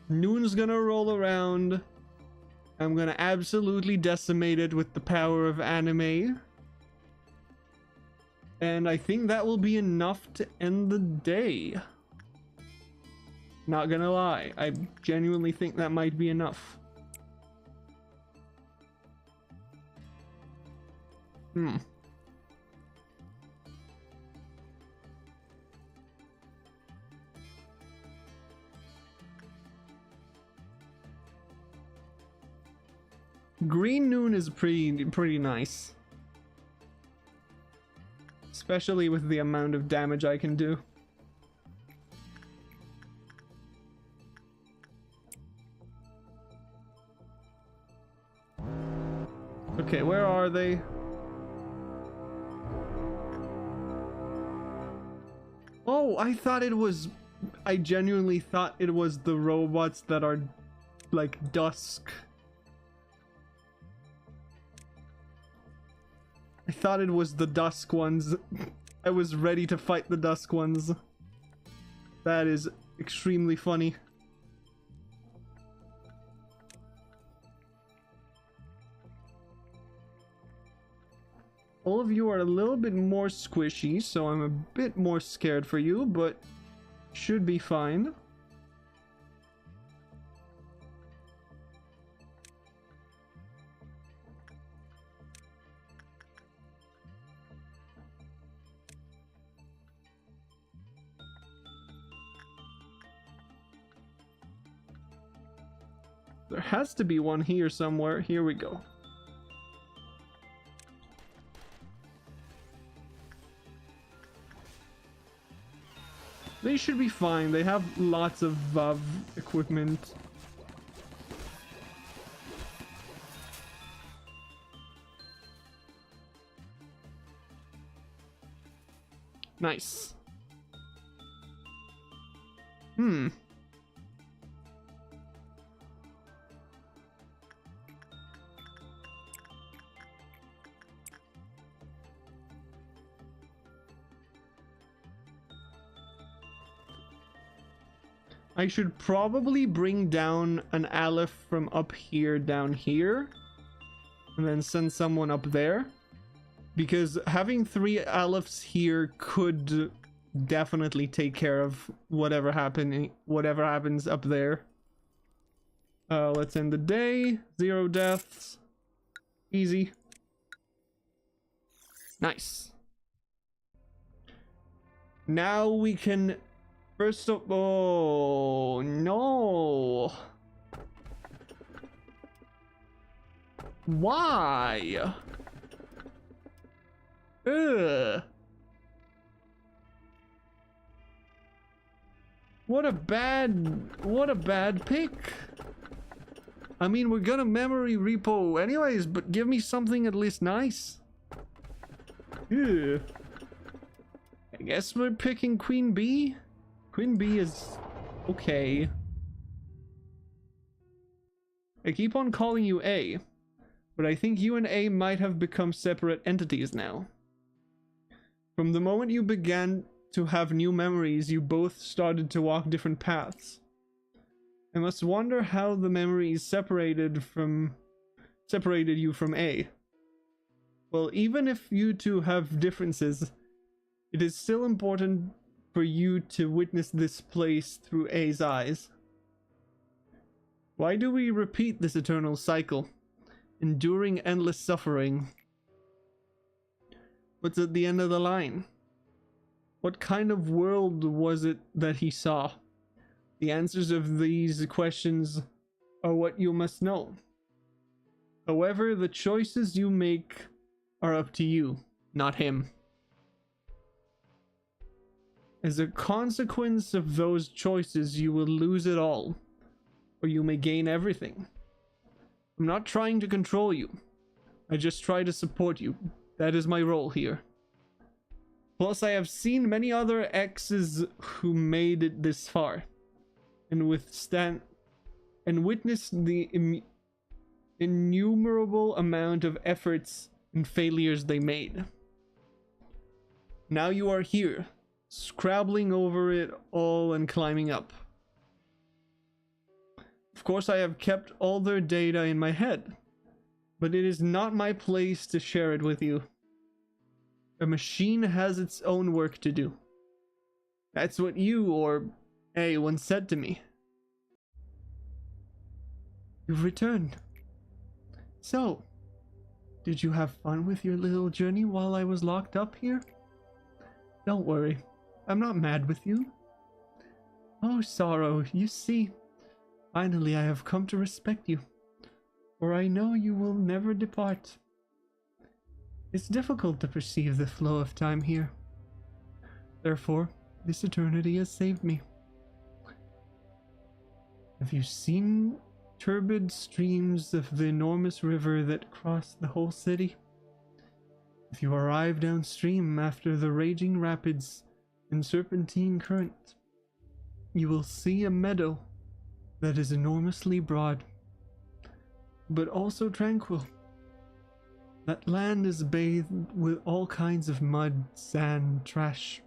Noon's gonna roll around. I'm gonna absolutely decimate it with the power of anime. And I think that will be enough to end the day. Not gonna lie, I genuinely think that might be enough. Green Noon is pretty nice. Especially with the amount of damage I can do. Okay, where are they? Oh, I genuinely thought it was the robots that are like dusk. I thought it was the dusk ones. I was ready to fight the dusk ones. That is extremely funny. All of you are a little bit more squishy, so I'm a bit more scared for you, but should be fine. There has to be one here somewhere. Here we go. They should be fine. They have lots of Vav equipment. Nice. I should probably bring down an Aleph from up here down here and then send someone up there, because having 3 Alephs here could definitely take care of whatever happens up there. Let's end the day. 0 deaths. Easy. Nice. Now we can first of all, no. Why? Ugh. What a bad pick. I mean, we're gonna memory repo anyways, but give me something at least nice. Ugh. I guess we're picking Queen Bee. Queen Bee is okay. I keep on calling you A, but I think you and A might have become separate entities now. From the moment you began to have new memories, you both started to walk different paths. I must wonder how the memories separated you from A. Well, even if you two have differences, it is still important for you to witness this place through A's eyes. Why do we repeat this eternal cycle, enduring endless suffering? What's at the end of the line? What kind of world was it that he saw? The answers of these questions are what you must know. However, the choices you make are up to you, not him. As a consequence of those choices, you will lose it all, or you may gain everything. I'm not trying to control you. I just try to support you. That is my role here. Plus, I have seen many other exes who made it this far, and witnessed the innumerable amount of efforts and failures they made. Now you are here, scrabbling over it all and climbing up. Of course, I have kept all their data in my head, but it is not my place to share it with you. A machine has its own work to do. That's what you, or A, once said to me. You've returned. So, did you have fun with your little journey while I was locked up here? Don't worry, I'm not mad with you. Oh, Sorrow, you see, finally I have come to respect you, for I know you will never depart. It's difficult to perceive the flow of time here. Therefore, this eternity has saved me. Have you seen turbid streams of the enormous river that cross the whole city? If you arrive downstream after the raging rapids and serpentine current, you will see a meadow that is enormously broad, but also tranquil. That land is bathed with all kinds of mud, sand, trash,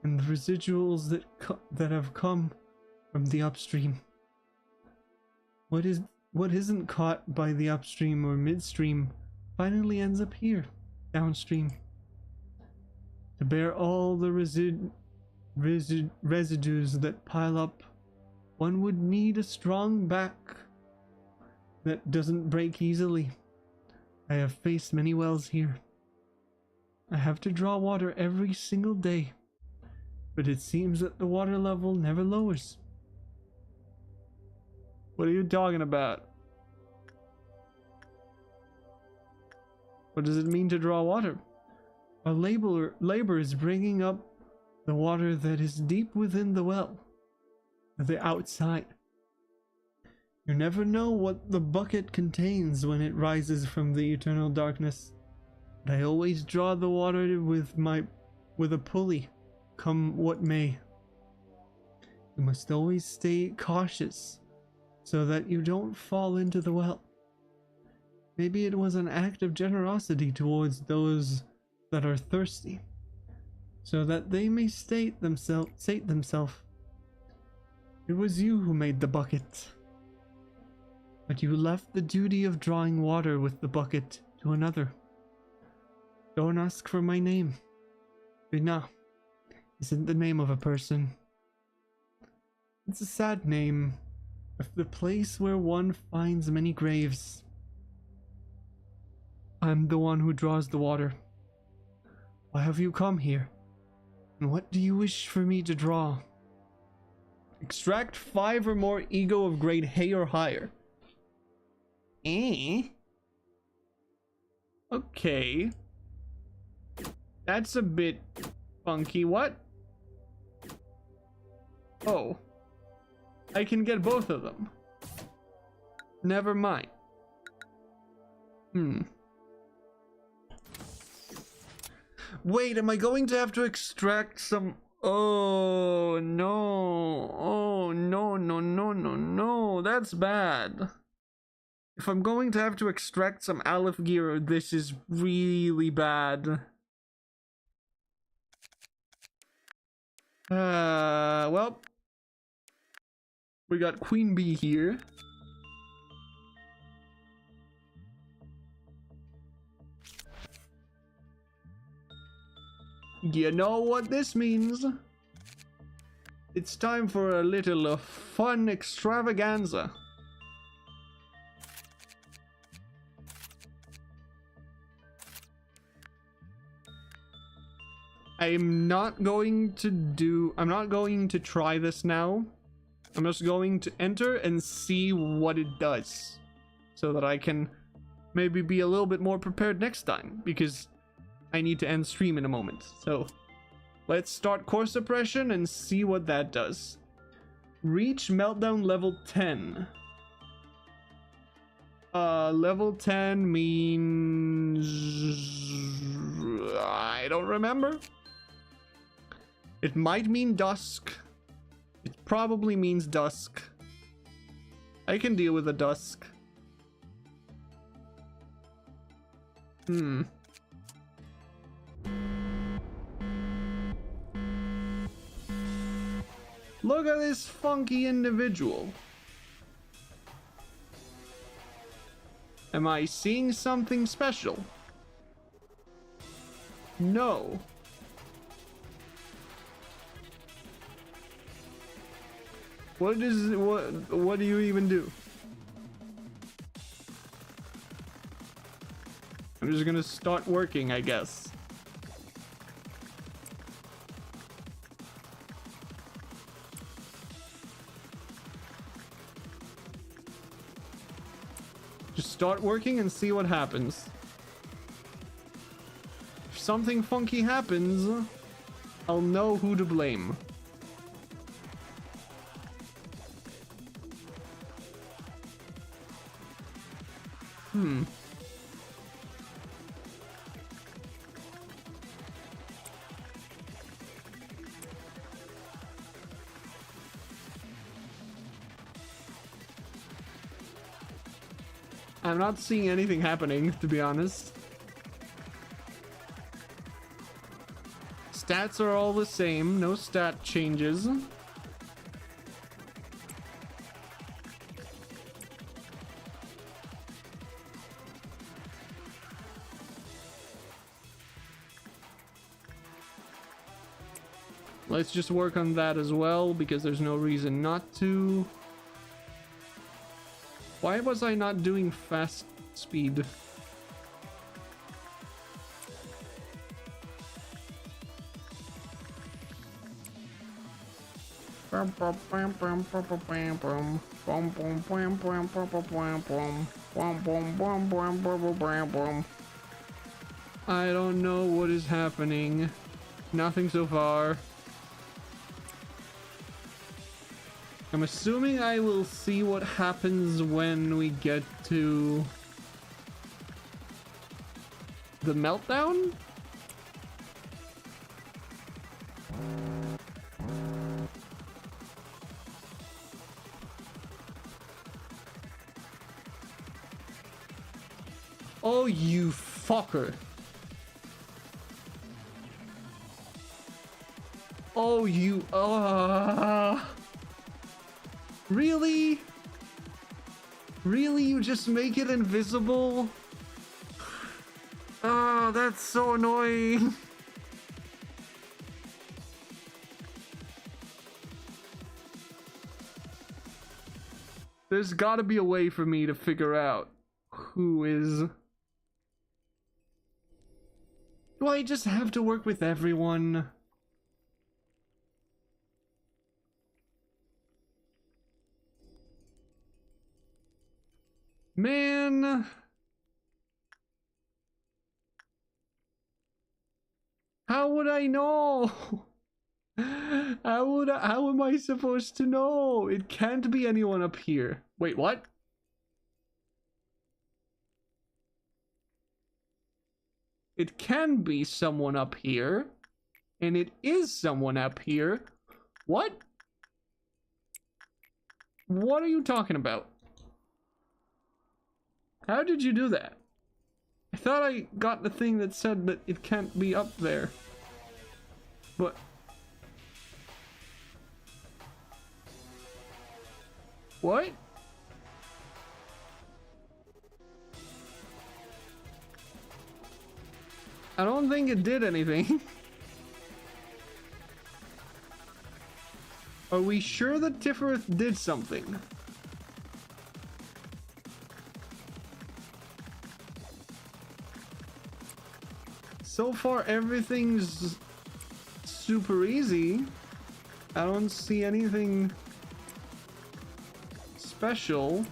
and the residuals that have come from the upstream. What isn't caught by the upstream or midstream finally ends up here, downstream. To bear all the residues that pile up, one would need a strong back that doesn't break easily. I have faced many wells here. I have to draw water every single day, but it seems that the water level never lowers. What are you talking about? What does it mean to draw water? A laborer is bringing up the water that is deep within the well, the outside. You never know what the bucket contains when it rises from the eternal darkness. But I always draw the water with a pulley, come what may. You must always stay cautious, so that you don't fall into the well. Maybe it was an act of generosity towards those that are thirsty, so that they may sate themselves. It was you who made the bucket. But you left the duty of drawing water with the bucket to another. Don't ask for my name. Bina isn't the name of a person. It's a sad name of the place where one finds many graves. I'm the one who draws the water. Why have you come here? And what do you wish for me to draw? Extract 5 or more ego of grade hay or higher. Okay. That's a bit funky. What? Oh. I can get both of them. Never mind. Wait, am I going to have to extract some... Oh, no. Oh, no. That's bad. If I'm going to have to extract some Aleph gear, this is really bad. Well. We got Queen Bee here. You know what this means? It's time for a little fun extravaganza. I'm not going to try this now. I'm just going to enter and see what it does, so that I can maybe be a little bit more prepared next time, because I need to end stream in a moment. So let's start core suppression and see what that does. Reach meltdown level 10. Level 10 means... I don't remember. It might mean dusk. It probably means dusk. I can deal with a dusk. Look at this funky individual. Am I seeing something special? No. What do you even do? I'm just gonna start working, I guess. Just start working and see what happens. If something funky happens, I'll know who to blame. I'm not seeing anything happening, to be honest. Stats are all the same, no stat changes. Let's just work on that as well, because there's no reason not to. Why was I not doing fast speed? I don't know what is happening. Nothing so far. I'm assuming I will see what happens when we get to the meltdown. Oh, you fucker. Oh, you... Really? Really? You just make it invisible? Oh, that's so annoying. There's gotta be a way for me to figure out who is... Do I just have to work with everyone? Man, how would I know? How am I supposed to know? It can't be anyone up here. Wait, what? It can be someone up here, and it is someone up here. What? What are you talking about? How did you do that? I thought I got the thing that said that it can't be up there. But... What? I don't think it did anything. Are we sure that Tifereth did something? So far, everything's super easy. I don't see anything special.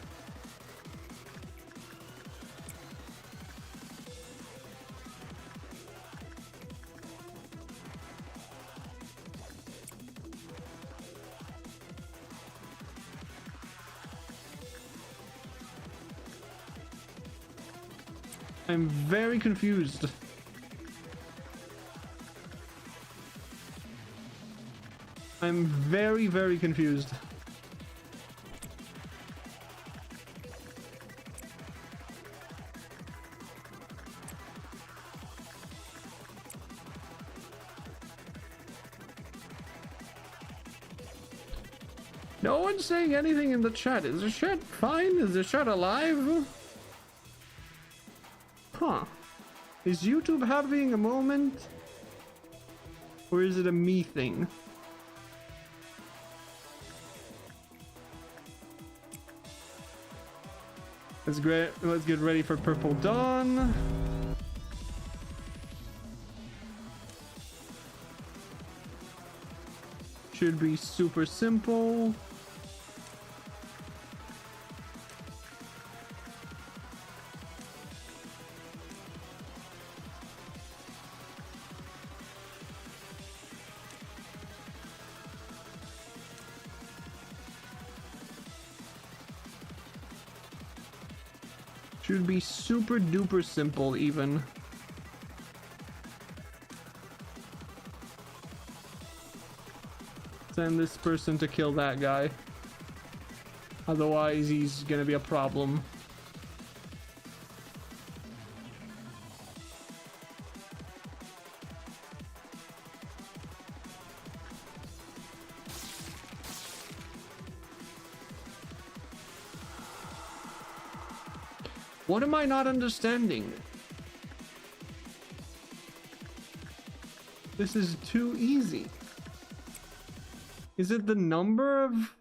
I'm very confused. I'm very, very confused. No one's saying anything in the chat. Is the chat fine? Is the chat alive? Huh. Is YouTube having a moment? Or is it a me thing? Let's get ready for Purple Dawn. Should be super simple. Should be super duper simple even. Send this person to kill that guy. Otherwise he's gonna be a problem. What am I not understanding? This is too easy. Is it the number of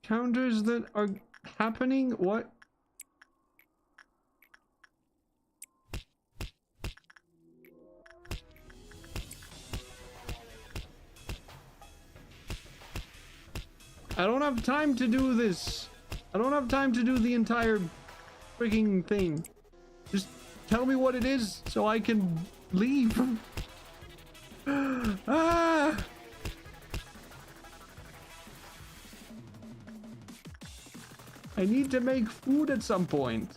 counters that are happening? What? I don't have time to do this. I don't have time to do the entire freaking thing. Just tell me what it is so I can leave. Ah! I need to make food at some point.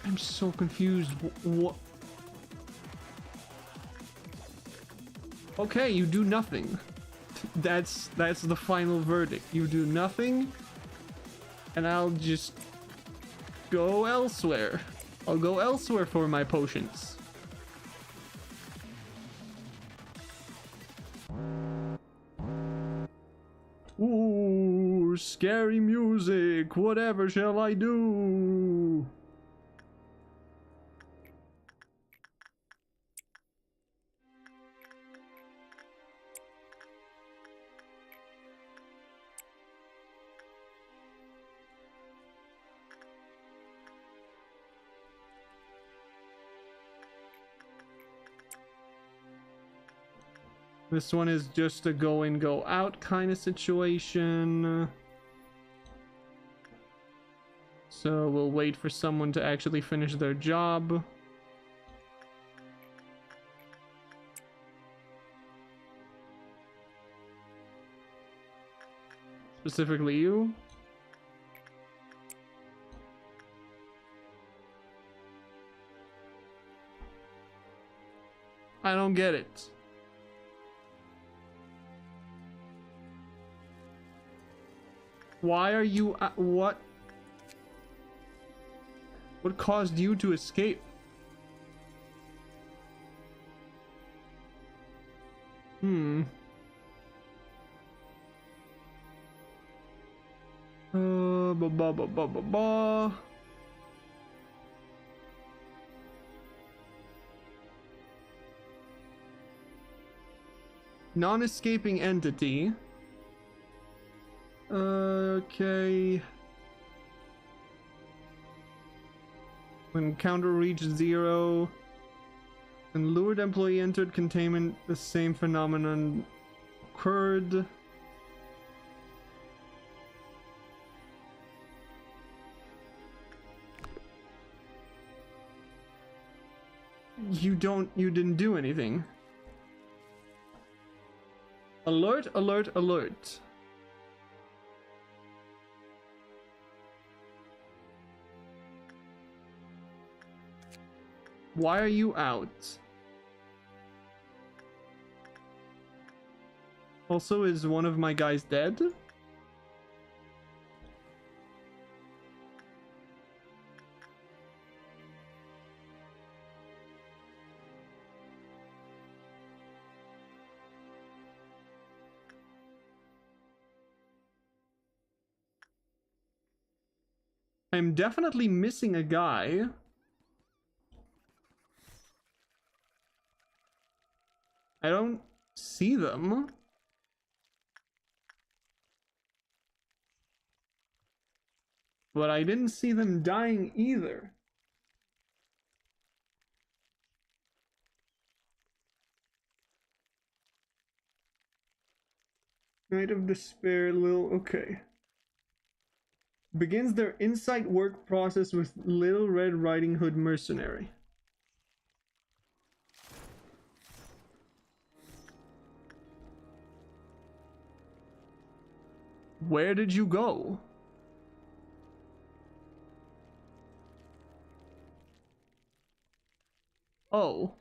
I'm so confused. What? Okay, you do nothing. That's the final verdict. You do nothing, and I'll just go elsewhere. I'll go elsewhere for my potions. Ooh, scary music. Whatever shall I do? This one is just a go in, go out kind of situation. So we'll wait for someone to actually finish their job. Specifically you. I don't get it. Why are you what caused you to escape? Ba ba ba ba ba ba. Non-escaping entity. Okay. When counter reached 0, when lured employee entered containment, the same phenomenon occurred. you didn't do anything. Alert, alert, alert. Why are you out? Also, is one of my guys dead? I'm definitely missing a guy. I don't see them. But I didn't see them dying either. Night of Despair, okay. Begins their insight work process with Little Red Riding Hood Mercenary. Where did you go? Oh.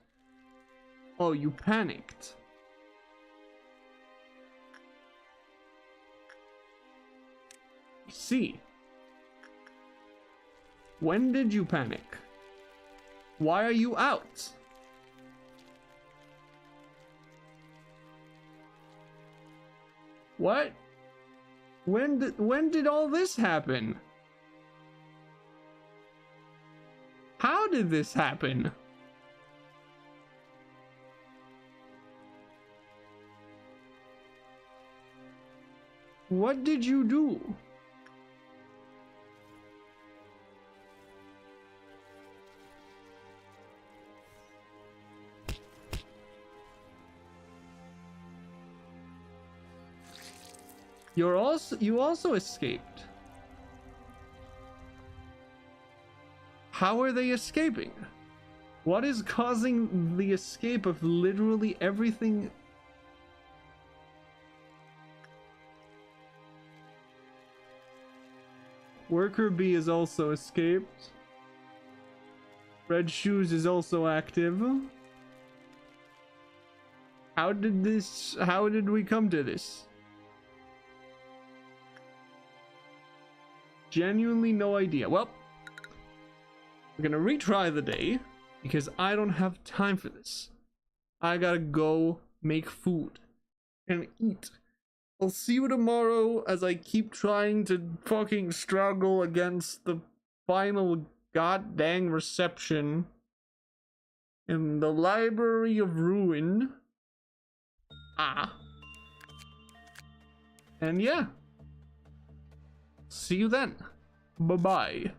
Oh, you panicked. I see. When did you panic? Why are you out? What? When did all this happen? How did this happen? What did you do? You also escaped. How are they escaping? What is causing the escape of literally everything? Worker B is also escaped. Red Shoes is also active. How did we come to this? Genuinely no idea. Well, we're gonna retry the day because I don't have time for this. I gotta go make food and eat. I'll see you tomorrow as I keep trying to fucking struggle against the final goddamn reception in the Library of Ruin. And yeah. See you then. Bye-bye.